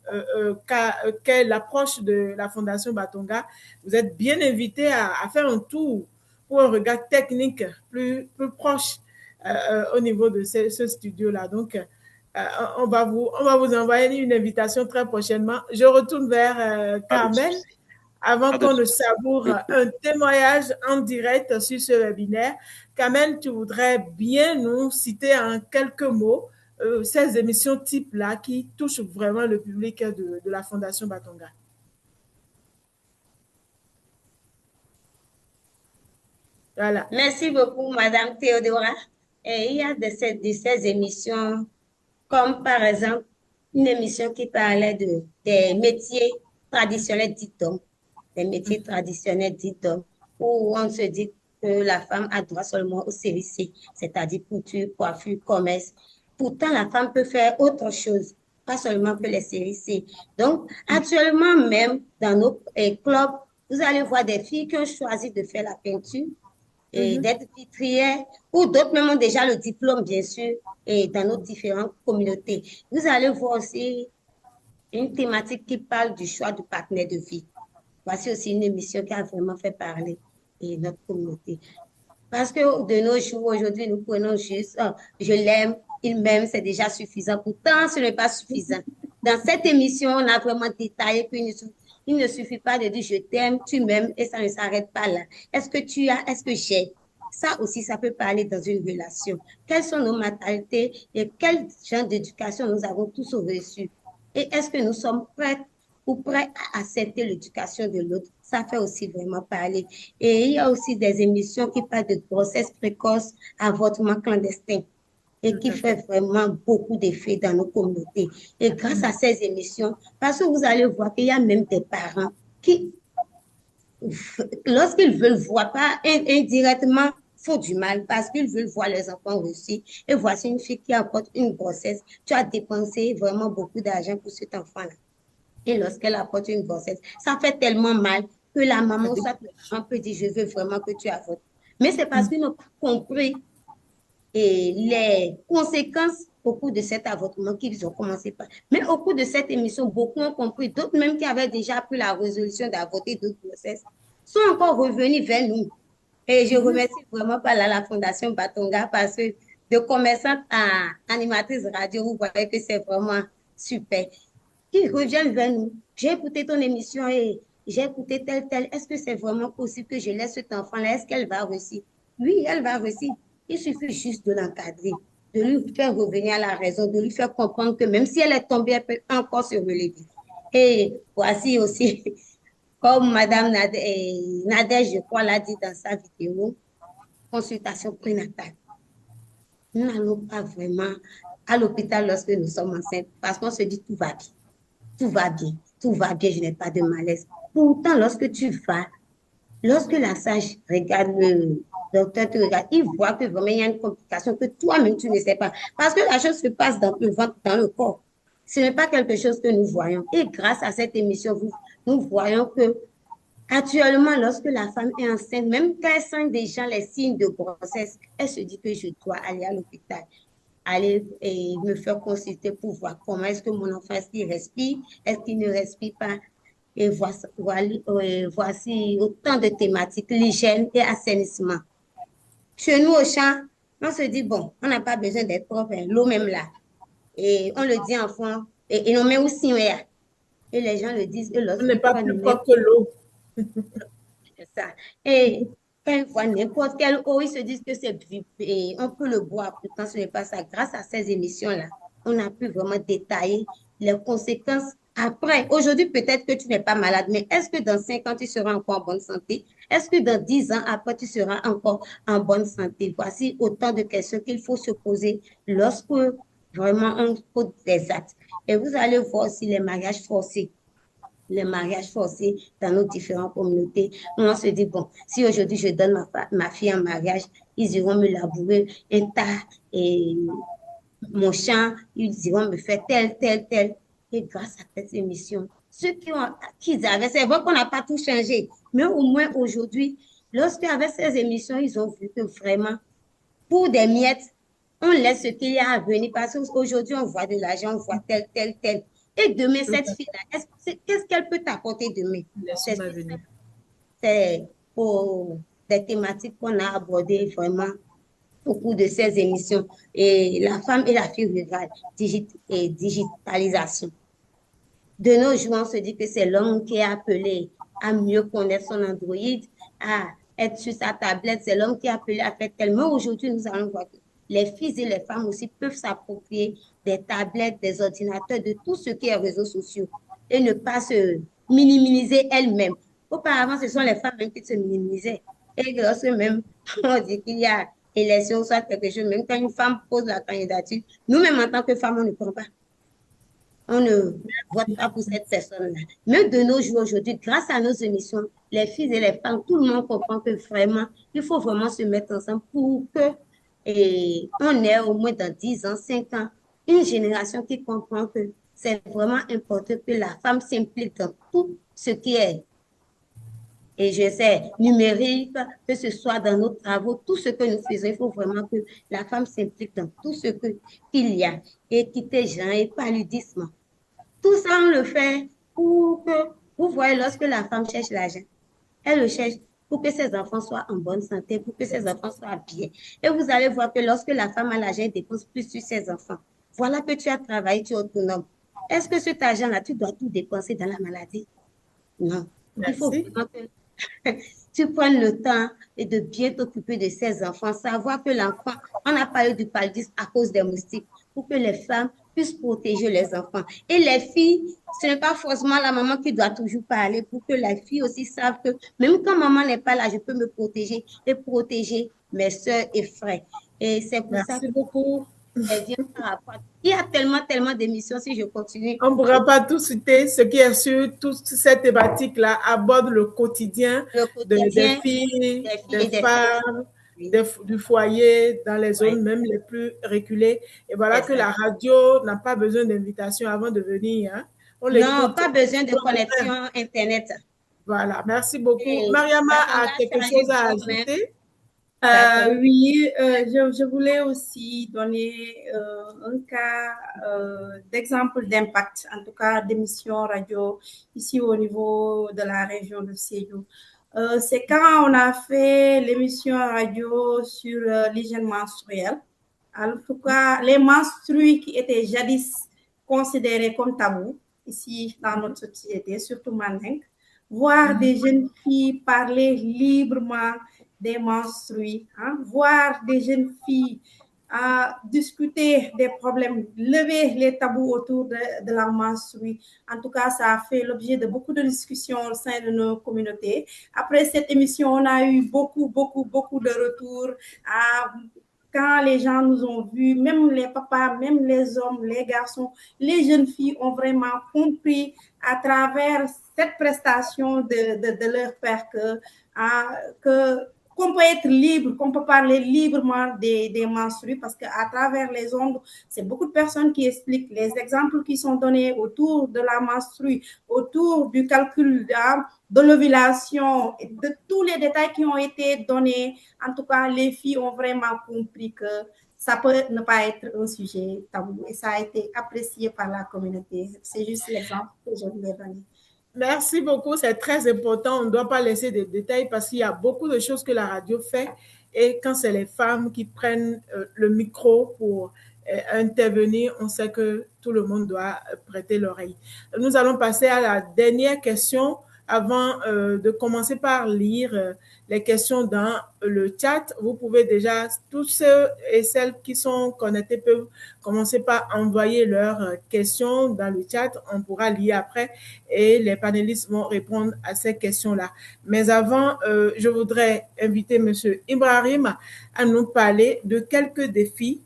qu'est l'approche de la Fondation Batonga. Vous êtes bien invité à faire un tour pour un regard technique plus proche au niveau de ce studio-là. Donc, on va vous envoyer une invitation très prochainement. Je retourne vers Carmen. Avant qu'on ne savoure un témoignage en direct sur ce webinaire, Carmen, tu voudrais bien nous citer en quelques mots ces émissions type-là qui touchent vraiment le public de la Fondation Batonga. Voilà. Merci beaucoup, Madame Théodora. Et il y a de ces émissions, comme par exemple une émission qui parlait des métiers traditionnels dits d'hommes. Des métiers traditionnels dits d'hommes, où on se dit que la femme a droit seulement au CVC, c'est-à-dire couture, coiffure, commerce. Pourtant, la femme peut faire autre chose, pas seulement que les CVC. Donc, actuellement même, dans nos clubs, vous allez voir des filles qui ont choisi de faire la peinture et d'être vitrières, ou d'autres même ont déjà le diplôme, bien sûr, et dans nos différentes communautés. Vous allez voir aussi une thématique qui parle du choix du partenaire de vie. Voici aussi une émission qui a vraiment fait parler notre communauté. Parce que de nos jours, aujourd'hui, nous prenons juste je l'aime, il m'aime, c'est déjà suffisant. Pourtant, ce n'est pas suffisant. Dans cette émission, on a vraiment détaillé qu'il ne suffit pas de dire je t'aime, tu m'aimes et ça ne s'arrête pas là. Est-ce que tu as, est-ce que j'ai? Ça aussi, ça peut parler dans une relation. Quelles sont nos mentalités et quel genre d'éducation nous avons tous reçu? Et est-ce que nous sommes prêts à accepter l'éducation de l'autre? Ça fait aussi vraiment parler. Et il y a aussi des émissions qui parlent de grossesse précoce, avortement clandestin, et qui fait vraiment beaucoup d'effets dans nos communautés. Et grâce à ces émissions, parce que vous allez voir qu'il y a même des parents qui, lorsqu'ils veulent voir, pas indirectement, font du mal parce qu'ils veulent voir leurs enfants réussir. Et voici une fille qui apporte une grossesse. Tu as dépensé vraiment beaucoup d'argent pour cet enfant-là. Et lorsqu'elle apporte une grossesse, ça fait tellement mal que la maman, soit on peut dire, je veux vraiment que tu avortes. Mais c'est parce qu'ils n'ont pas compris les conséquences au cours de cet avortement qu'ils ont commencé par. Mais au cours de cette émission, beaucoup ont compris, d'autres même qui avaient déjà pris la résolution d'avorter d'autres grossesses, sont encore revenus vers nous. Et je remercie vraiment par là la Fondation Batonga parce que de commerçante à animatrice radio, vous voyez que c'est vraiment super. Qu'ils reviennent vers nous. J'ai écouté ton émission et j'ai écouté tel. Est-ce que c'est vraiment possible que je laisse cet enfant-là? Est-ce qu'elle va réussir? Oui, elle va réussir. Il suffit juste de l'encadrer, de lui faire revenir à la raison, de lui faire comprendre que même si elle est tombée, elle peut encore se relever. Et voici aussi, comme Madame Nadège, je crois, l'a dit dans sa vidéo, consultation prénatale. Nous n'allons pas vraiment à l'hôpital lorsque nous sommes enceintes parce qu'on se dit tout va bien. Tout va bien, tout va bien, je n'ai pas de malaise. Pourtant, lorsque la sage regarde le docteur, te regarde, il voit que vraiment il y a une complication que toi-même tu ne sais pas. Parce que la chose se passe dans le ventre, dans le corps. Ce n'est pas quelque chose que nous voyons. Et grâce à cette émission, nous voyons que actuellement, lorsque la femme est enceinte, même quand elle sent déjà les signes de grossesse, elle se dit que je dois aller à l'hôpital, aller et me faire consulter pour voir comment est-ce que mon enfant, est-ce qu'il respire, est-ce qu'il ne respire pas. Et voici autant de thématiques, l'hygiène et assainissement. Chez nous au champ, on se dit, bon, on n'a pas besoin d'être propre, hein, l'eau même là. Et on le dit en fond, et on met aussi, ouais. Et les gens le disent, et On lorsque n'est pas toi, plus propre que l'eau. c'est ça. Et quand ils voient n'importe quelle eau, ils se disent que c'est et on peut le boire. Pourtant, ce n'est pas ça. Grâce à ces émissions-là, on a pu vraiment détailler les conséquences après. Aujourd'hui, peut-être que tu n'es pas malade, mais est-ce que dans 5 ans, tu seras encore en bonne santé? Est-ce que dans 10 ans après, tu seras encore en bonne santé? Voici autant de questions qu'il faut se poser lorsque vraiment on pose des actes. Et vous allez voir aussi les mariages forcés, les mariages forcés dans nos différentes communautés. On se dit, bon, si aujourd'hui je donne ma fille en mariage, ils iront me labourer un tas et mon champ, ils iront me faire tel. Et grâce à cette émission, ceux qu'ils avaient, c'est vrai qu'on n'a pas tout changé, mais au moins aujourd'hui, lorsqu'avec ces émissions, ils ont vu que vraiment, pour des miettes, on laisse ce qu'il y a à venir parce qu'aujourd'hui, on voit de l'argent, on voit tel. Et demain, cette fille-là, qu'est-ce qu'elle peut t'apporter demain? C'est pour des thématiques qu'on a abordées vraiment au cours de ces émissions. Et la femme et la fille rurale, et digitalisation. De nos jours, on se dit que c'est l'homme qui est appelé à mieux connaître son Android, à être sur sa tablette. C'est l'homme qui est appelé à faire tellement. Aujourd'hui, nous allons voir que les filles et les femmes aussi peuvent s'approprier des tablettes, des ordinateurs, de tout ce qui est réseaux sociaux et ne pas se minimiser elles-mêmes. Auparavant, ce sont les femmes même qui se minimisaient. Et lorsque même on dit qu'il y a élection, soit quelque chose, même quand une femme pose la candidature, nous-mêmes en tant que femmes, on ne prend pas. On ne vote pas pour cette personne-là. Mais de nos jours aujourd'hui, grâce à nos émissions, les filles et les femmes, tout le monde comprend que vraiment, il faut vraiment se mettre ensemble pour que on ait au moins dans 10 ans, 5 ans, une génération qui comprend que c'est vraiment important que la femme s'implique dans tout ce qui est, et je sais, numérique, que ce soit dans nos travaux, tout ce que nous faisons, il faut vraiment que la femme s'implique dans tout ce qu'il y a. Équité, genre et paludisme. Tout ça, on le fait pour que, vous voyez, lorsque la femme cherche l'argent, elle le cherche pour que ses enfants soient en bonne santé, pour que ses enfants soient bien. Et vous allez voir que lorsque la femme a l'argent, elle dépense plus sur ses enfants. Voilà que tu as travaillé, tu es autonome. Est-ce que cet argent-là, tu dois tout dépenser dans la maladie? Non. Merci. Il faut vraiment que tu prennes le temps et de bien t'occuper de ses enfants, savoir que l'enfant, on a parlé du paludisme à cause des moustiques, pour que les femmes puissent protéger les enfants. Et les filles, ce n'est pas forcément la maman qui doit toujours parler, pour que les filles aussi savent que même quand maman n'est pas là, je peux me protéger et protéger mes soeurs et frères. Et c'est pour ça que beaucoup. Il y a tellement d'émissions si je continue. On ne pourra pas tout citer. Ce qui est sûr, toute cette thématique-là aborde le quotidien, des filles, des femmes, du foyer, dans les zones même les plus reculées. Et voilà que la radio n'a pas besoin d'invitation avant de venir. Hein. Non, pas besoin de connexion Internet. Voilà, merci beaucoup. Mariama a quelque chose à ajouter? Oui, je voulais aussi donner un cas d'exemple d'impact, en tout cas d'émission radio ici au niveau de la région de Sédhiou. c'est quand on a fait l'émission radio sur l'hygiène menstruelle. En tout cas, les menstrues qui étaient jadis considérés comme tabous ici dans notre société, surtout Mandingue, voir des jeunes filles parler librement des menstrues, hein, voir des jeunes filles discuter des problèmes, lever les tabous autour de la menstrue. En tout cas, ça a fait l'objet de beaucoup de discussions au sein de nos communautés. Après cette émission, on a eu beaucoup de retours. Quand les gens nous ont vus, même les papas, même les hommes, les garçons, les jeunes filles ont vraiment compris à travers cette prestation de leur père qu'on peut être libre, qu'on peut parler librement des menstrues, parce qu'à travers les ondes, c'est beaucoup de personnes qui expliquent les exemples qui sont donnés autour de la menstrue, autour du calcul de l'ovulation, de tous les détails qui ont été donnés. En tout cas, les filles ont vraiment compris que ça peut ne pas être un sujet tabou et ça a été apprécié par la communauté. C'est juste l'exemple que je voulais donner. Merci beaucoup, c'est très important. On ne doit pas laisser des détails parce qu'il y a beaucoup de choses que la radio fait et quand c'est les femmes qui prennent le micro pour intervenir, on sait que tout le monde doit prêter l'oreille. Nous allons passer à la dernière question avant de commencer par lire les questions dans le chat. Vous pouvez déjà, tous ceux et celles qui sont connectés peuvent commencer par envoyer leurs questions dans le chat. On pourra lire après et les panélistes vont répondre à ces questions-là. Mais avant, je voudrais inviter M. Ibrahim à nous parler de quelques défis.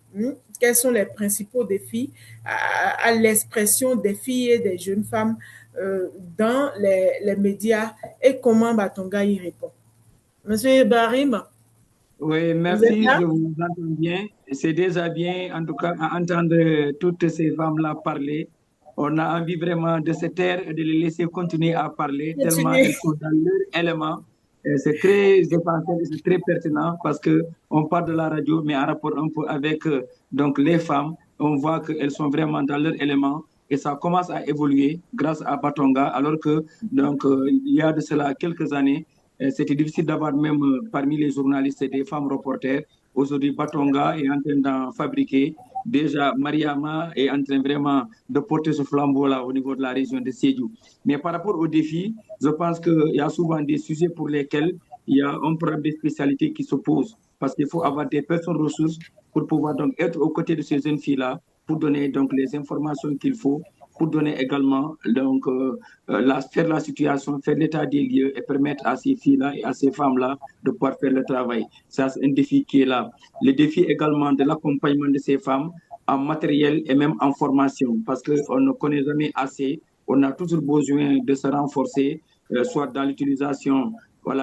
Quels sont les principaux défis à l'expression des filles et des jeunes femmes dans les médias et comment Batonga y répond. Monsieur Ibrahim. Oui, merci, je vous entends bien. C'est déjà bien, en tout cas, à entendre toutes ces femmes-là parler. On a envie vraiment de se taire et de les laisser continuer à parler, tellement elles sont dans leur élément. C'est très essentiel, c'est très pertinent parce qu'on parle de la radio, mais en rapport un peu avec donc les femmes, on voit qu'elles sont vraiment dans leur élément. Et ça commence à évoluer grâce à Batonga, alors que donc, il y a de cela quelques années, c'était difficile d'avoir même parmi les journalistes des femmes reporters. Aujourd'hui, Batonga est en train d'en fabriquer. Déjà, Mariama est en train vraiment de porter ce flambeau-là au niveau de la région de Sédhiou. Mais par rapport aux défis, je pense qu'il y a souvent des sujets pour lesquels il y a un problème de spécialité qui se pose. Parce qu'il faut avoir des personnes ressources pour pouvoir donc être aux côtés de ces jeunes filles-là, pour donner donc les informations qu'il faut, pour donner également donc faire la situation, faire l'état des lieux et permettre à ces filles-là et à ces femmes-là de pouvoir faire le travail. Ça, c'est un défi qui est là. Le défi également de l'accompagnement de ces femmes en matériel et même en formation, parce qu'on ne connaît jamais assez. On a toujours besoin de se renforcer, soit dans l'utilisation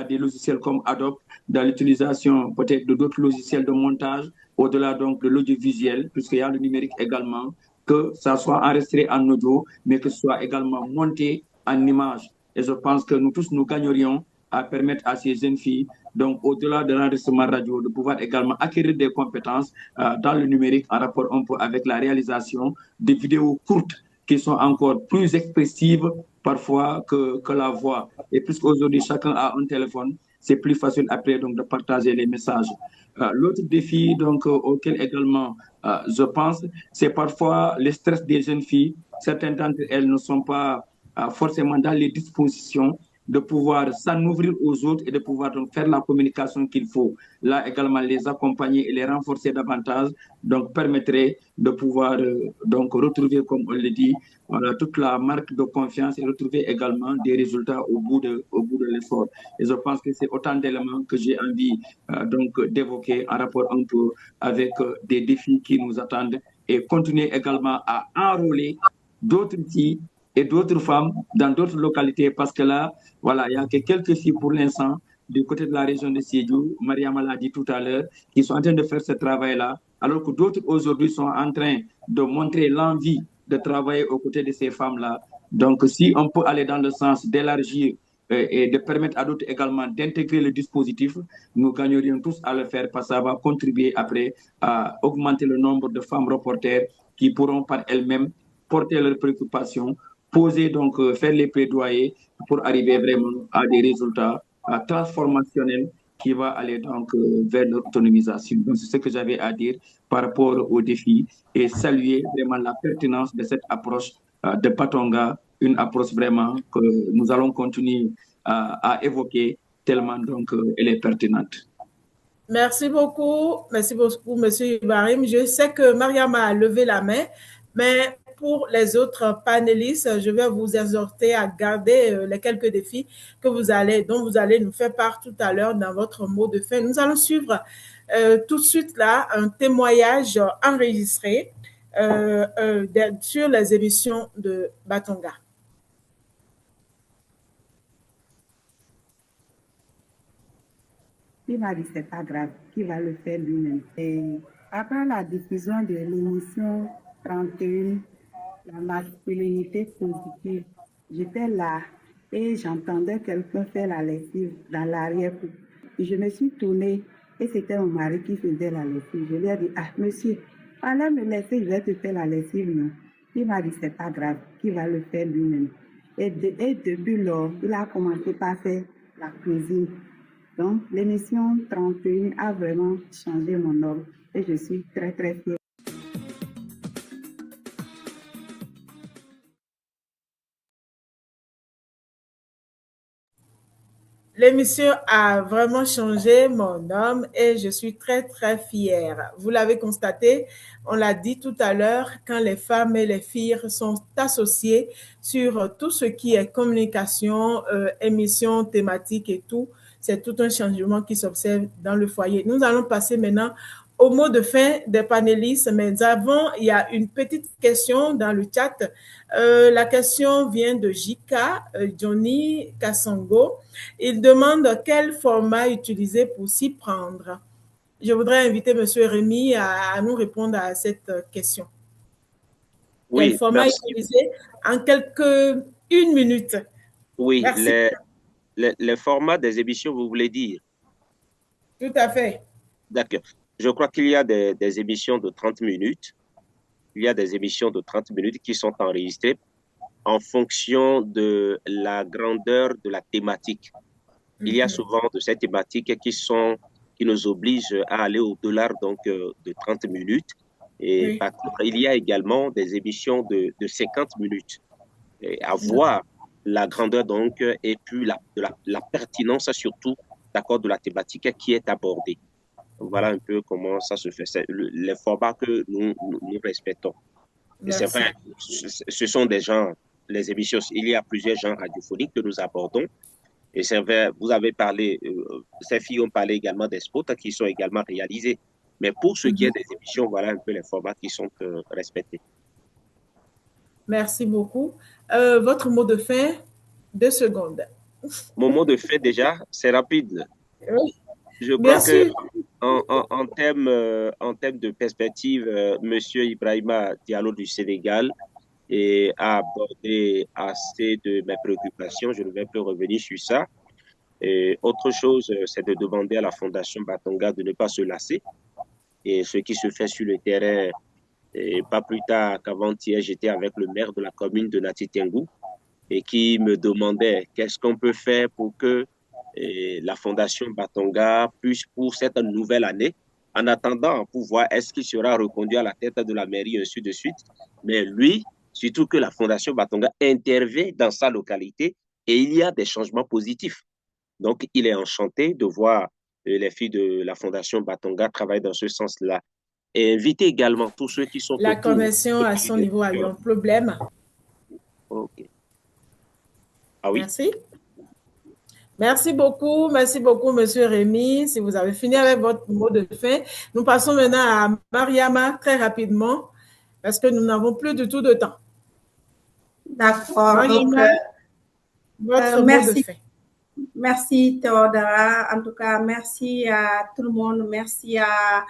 des logiciels comme Adobe, dans l'utilisation peut-être de d'autres logiciels de montage, au-delà donc de l'audiovisuel, puisqu'il y a le numérique également, que ça soit enregistré en audio, mais que ce soit également monté en image. Et je pense que nous tous, nous gagnerions à permettre à ces jeunes filles, donc au-delà de l'enregistrement radio, de pouvoir également acquérir des compétences dans le numérique en rapport un peu avec la réalisation des vidéos courtes qui sont encore plus expressives parfois que la voix. Et puisqu'aujourd'hui, chacun a un téléphone, c'est plus facile après donc, de partager les messages. L'autre défi donc, auquel également je pense, c'est parfois le stress des jeunes filles. Certaines d'entre elles ne sont pas forcément dans les dispositions de pouvoir s'en ouvrir aux autres et de pouvoir donc faire la communication qu'il faut. Là également, les accompagner et les renforcer davantage, donc permettrait de pouvoir donc retrouver, comme on le dit, toute la marque de confiance et retrouver également des résultats au bout de l'effort. Et je pense que c'est autant d'éléments que j'ai envie donc d'évoquer en rapport un peu avec des défis qui nous attendent et continuer également à enrôler d'autres filles et d'autres femmes dans d'autres localités parce que là, voilà, il y a que quelques filles pour l'instant du côté de la région de Sédhiou, Mariama l'a dit tout à l'heure, qui sont en train de faire ce travail-là, alors que d'autres aujourd'hui sont en train de montrer l'envie de travailler aux côtés de ces femmes-là. Donc, si on peut aller dans le sens d'élargir et de permettre à d'autres également d'intégrer le dispositif, nous gagnerions tous à le faire parce que ça va contribuer après à augmenter le nombre de femmes reporters qui pourront par elles-mêmes porter leurs préoccupations, poser donc, faire les plaidoyers pour arriver vraiment à des résultats transformationnelle qui va aller donc vers l'autonomisation. Donc, c'est ce que j'avais à dire par rapport aux défis et saluer vraiment la pertinence de cette approche de Batonga, une approche vraiment que nous allons continuer à évoquer tellement donc elle est pertinente. Merci beaucoup, Monsieur Ibrahim. Je sais que Mariam a levé la main, mais pour les autres panélistes, je vais vous exhorter à garder les quelques défis dont vous allez nous faire part tout à l'heure dans votre mot de fin. Nous allons suivre tout de suite là un témoignage enregistré sur les émissions de Batonga. Il m'a dit c'est pas grave, qui va le faire lui-même. Et après la diffusion de l'émission 31, la masculinité positive, j'étais là et j'entendais quelqu'un faire la lessive dans l'arrière-cour. Je me suis tournée et c'était mon mari qui faisait la lessive. Je lui ai dit, ah monsieur, allez me laisser, je vais te faire la lessive. Non. Il m'a dit c'est pas grave, qui va le faire lui-même. Et depuis lors, il a commencé par faire la cuisine. Donc, l'émission 31 a vraiment changé mon ordre et je suis très, très fière. L'émission a vraiment changé mon homme et je suis très, très fière. Vous l'avez constaté, on l'a dit tout à l'heure, quand les femmes et les filles sont associées sur tout ce qui est communication, émission, thématique et tout, c'est tout un changement qui s'observe dans le foyer. Nous allons passer maintenant au mot de fin des panélistes, mais avant, il y a une petite question dans le chat. La question vient de Jika, Johnny Kassongo. Il demande quel format utiliser pour s'y prendre. Je voudrais inviter M. Rémy à nous répondre à cette question. Oui, quel format merci. utiliser en une minute? Oui, les formats des émissions, vous voulez dire? Tout à fait. D'accord. Je crois qu'il y a des émissions de 30 minutes. Il y a des émissions de 30 minutes qui sont enregistrées en fonction de la grandeur de la thématique. Il y a souvent de ces thématiques qui nous obligent à aller au-delà donc de 30 minutes. Et par contre, il y a également des émissions de 50 minutes. Et à voir la grandeur donc et puis la pertinence surtout d'accord de la thématique qui est abordée. Voilà un peu comment ça se fait. C'est les formats que nous respectons. Et c'est vrai, ce sont des genres, les émissions, il y a plusieurs genres radiophoniques que nous abordons. Et c'est vrai, vous avez parlé, ces filles ont parlé également des spots qui sont également réalisés. Mais pour ce qui est des émissions, voilà un peu les formats qui sont respectés. Merci beaucoup. Votre mot de fin, 2 secondes. Mon mot de fin déjà, c'est rapide. Oui. Je crois que en termes de perspective, M. Ibrahima Diallo du Sénégal a abordé assez de mes préoccupations. Je ne vais plus revenir sur ça. Et autre chose, c'est de demander à la Fondation Batonga de ne pas se lasser. Et ce qui se fait sur le terrain, et pas plus tard qu'avant-hier, j'étais avec le maire de la commune de Natitengu et qui me demandait qu'est-ce qu'on peut faire pour que la Fondation Batonga puisse, pour cette nouvelle année, en attendant pour voir est-ce qu'il sera reconduit à la tête de la mairie, ainsi de suite. Mais lui, surtout que la Fondation Batonga intervient dans sa localité et il y a des changements positifs. Donc, il est enchanté de voir les filles de la Fondation Batonga travailler dans ce sens-là. Et inviter également tous ceux qui sont La convention à son niveau a eu un problème. OK. Ah oui. Merci. Merci beaucoup, Monsieur Rémy. Si vous avez fini avec votre mot de fin, nous passons maintenant à Mariama très rapidement parce que nous n'avons plus du tout de temps. D'accord. Mariama, votre mot de fin. Merci Théodora. En tout cas, merci à tout le monde. Merci à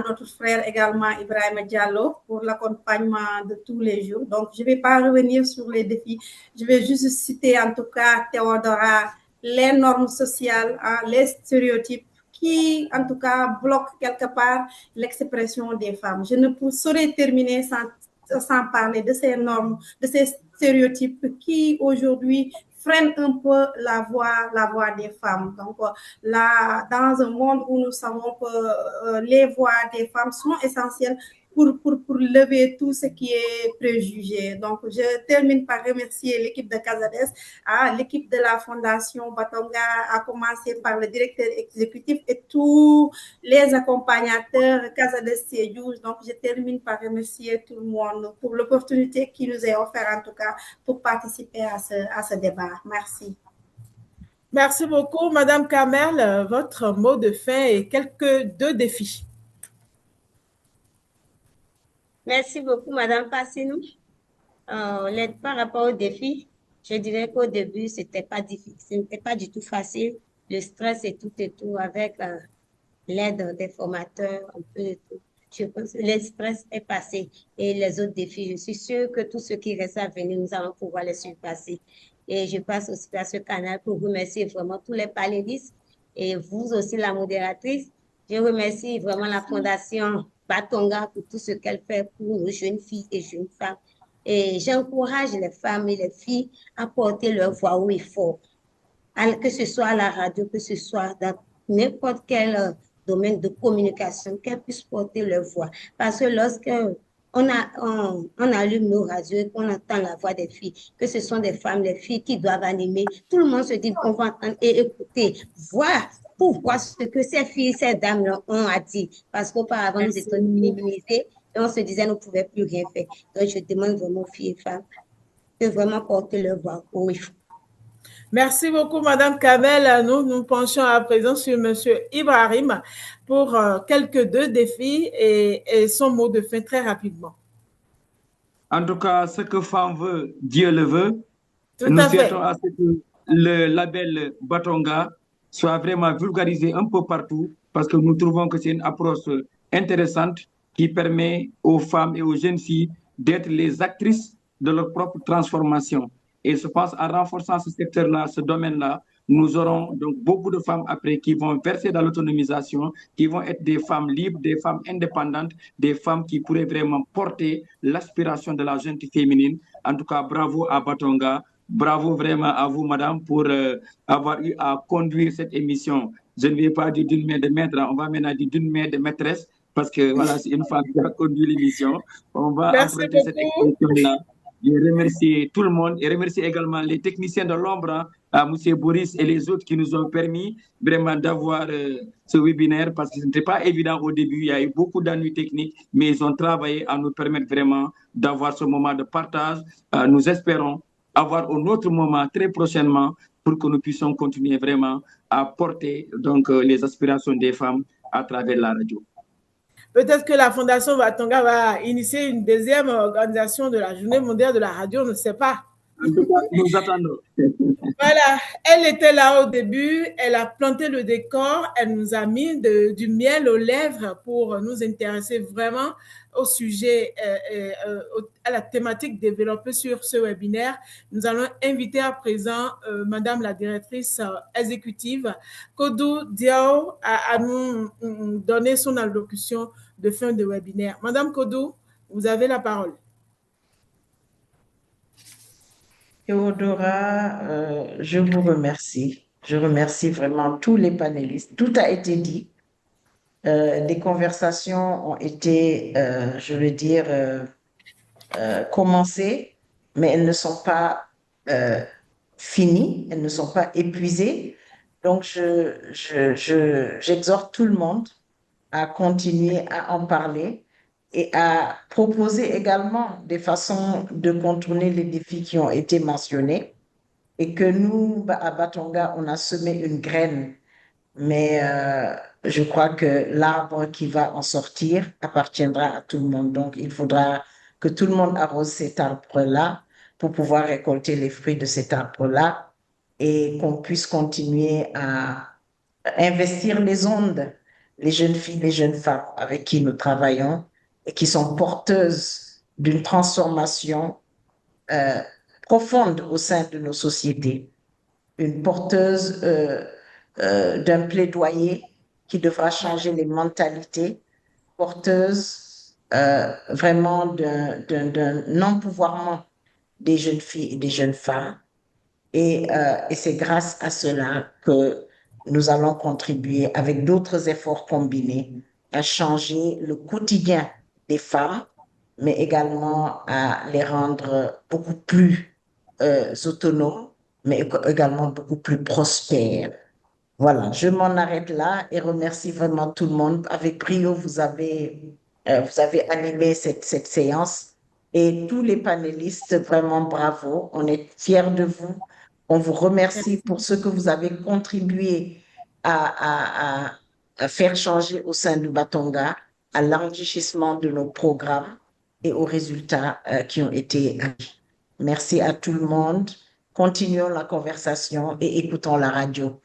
notre frère également, Ibrahima Diallo, pour l'accompagnement de tous les jours. Donc, je ne vais pas revenir sur les défis. Je vais juste citer en tout cas, Théodora, les normes sociales, les stéréotypes qui, en tout cas, bloquent quelque part l'expression des femmes. Je ne saurais terminer sans parler de ces normes, de ces stéréotypes qui, aujourd'hui, freine un peu la voix des femmes. Donc là, dans un monde où nous savons que les voix des femmes sont essentielles pour lever tout ce qui est préjugé. Donc, je termine par remercier l'équipe de Casades, l'équipe de la Fondation Batonga, à commencer par le directeur exécutif et tous les accompagnateurs Casades Sédhiou. Donc, je termine par remercier tout le monde pour l'opportunité qui nous est offerte, en tout cas, pour participer à ce débat. Merci. Merci beaucoup, Madame Kamel. Votre mot de fin et deux défis. Merci beaucoup, Madame Fassinou. Par rapport aux défis, je dirais qu'au début, c'était pas difficile, ce n'était pas du tout facile. Le stress et tout, avec l'aide des formateurs, un peu de tout. Je pense que le stress est passé et les autres défis, je suis sûre que tous ceux qui restent à venir, nous allons pouvoir les surpasser. Et je passe aussi à ce canal pour remercier vraiment tous les panélistes et vous aussi, la modératrice. Je remercie vraiment la Fondation Batonga pour tout ce qu'elle fait pour nos jeunes filles et jeunes femmes. Et j'encourage les femmes et les filles à porter leur voix haut et fort, que ce soit à la radio, que ce soit dans n'importe quel domaine de communication, qu'elles puissent porter leur voix. Parce que lorsque on allume nos radios et qu'on entend la voix des filles, que ce sont des femmes, les filles qui doivent animer, tout le monde se dit qu'on va entendre et écouter, voir pour voir ce que ces filles, ces dames ont à dire. Parce qu'auparavant, nous étions minimisés et on se disait qu'on ne pouvait plus rien faire. Donc, je demande vraiment aux filles et femmes de vraiment porter leur voix haut et fort. Merci beaucoup, Madame Kamel. Nous penchons à présent sur Monsieur Ibrahim pour deux défis et son mot de fin très rapidement. En tout cas, ce que femme veut, Dieu le veut. Nous souhaitons à ce que le label Batonga soit vraiment vulgarisé un peu partout parce que nous trouvons que c'est une approche intéressante qui permet aux femmes et aux jeunes filles d'être les actrices de leur propre transformation. Et je pense en renforçant ce secteur-là, ce domaine-là, nous aurons donc beaucoup de femmes après qui vont verser dans l'autonomisation, qui vont être des femmes libres, des femmes indépendantes, des femmes qui pourraient vraiment porter l'aspiration de la jeune féminine. En tout cas, bravo à Batonga. Bravo vraiment à vous, madame, pour avoir eu à conduire cette émission. Je ne vais pas dire d'une main de maître, on va maintenant dire d'une main de maîtresse, parce que voilà, c'est une femme qui a conduit l'émission. On va emprunter cette expression-là. Je remercie tout le monde et remercie également les techniciens de l'ombre, à M. Boris et les autres qui nous ont permis vraiment d'avoir ce webinaire parce que ce n'était pas évident au début. Il y a eu beaucoup d'ennuis techniques, mais ils ont travaillé à nous permettre vraiment d'avoir ce moment de partage. Nous espérons avoir un autre moment très prochainement pour que nous puissions continuer vraiment à porter donc, les aspirations des femmes à travers la radio. Peut-être que la Fondation Batonga va initier une deuxième organisation de la Journée mondiale de la radio, on ne sait pas. En tout cas, nous attendons. Voilà, elle était là au début, elle a planté le décor, elle nous a mis du miel aux lèvres pour nous intéresser vraiment au sujet, à la thématique développée sur ce webinaire. Nous allons inviter à présent Madame la directrice exécutive, Kodou Diao, à nous donner son allocution de fin de webinaire. Madame Kodou, vous avez la parole. Théodora, je vous remercie. Je remercie vraiment tous les panélistes. Tout a été dit. Les conversations ont été, je veux dire, commencées, mais elles ne sont pas finies, elles ne sont pas épuisées. Donc, j'exhorte tout le monde à continuer à en parler et à proposer également des façons de contourner les défis qui ont été mentionnés et que nous, à Batonga, on a semé une graine. Mais je crois que l'arbre qui va en sortir appartiendra à tout le monde. Donc, il faudra que tout le monde arrose cet arbre-là pour pouvoir récolter les fruits de cet arbre-là et qu'on puisse continuer à investir les ondes, les jeunes filles, les jeunes femmes avec qui nous travaillons et qui sont porteuses d'une transformation profonde au sein de nos sociétés, une porteuse d'un plaidoyer qui devra changer les mentalités, porteuse vraiment d'un empouvoirment des jeunes filles et des jeunes femmes Et c'est grâce à cela que nous allons contribuer avec d'autres efforts combinés à changer le quotidien des femmes, mais également à les rendre beaucoup plus autonomes, mais également beaucoup plus prospères. Voilà, je m'en arrête là et remercie vraiment tout le monde. Avec brio, vous avez animé cette séance et tous les panélistes, vraiment bravo. On est fiers de vous. On vous remercie pour ce que vous avez contribué à faire changer au sein du Batonga, à l'enrichissement de nos programmes et aux résultats qui ont été acquis. Merci à tout le monde. Continuons la conversation et écoutons la radio.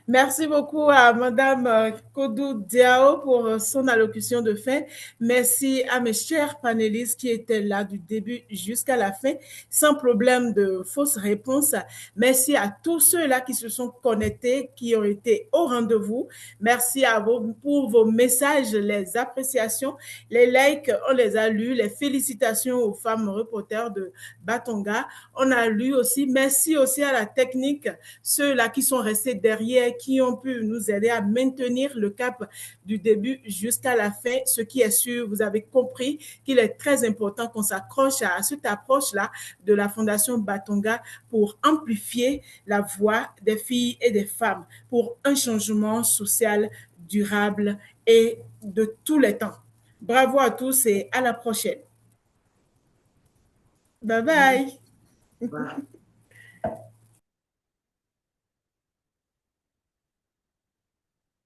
Merci beaucoup à Madame Kodou Diao pour son allocution de fin. Merci à mes chers panélistes qui étaient là du début jusqu'à la fin, sans problème de fausses réponses. Merci à tous ceux-là qui se sont connectés, qui ont été au rendez-vous. Merci à vous pour vos messages, les appréciations, les likes, on les a lus, les félicitations aux femmes reporters de Batonga. On a lu aussi. Merci aussi à la technique, ceux-là qui sont restés derrière, qui ont pu nous aider à maintenir le cap du début jusqu'à la fin. Ce qui est sûr, vous avez compris qu'il est très important qu'on s'accroche à cette approche-là de la Fondation Batonga pour amplifier la voix des filles et des femmes pour un changement social durable et de tous les temps. Bravo à tous et à la prochaine. Bye bye. Bye.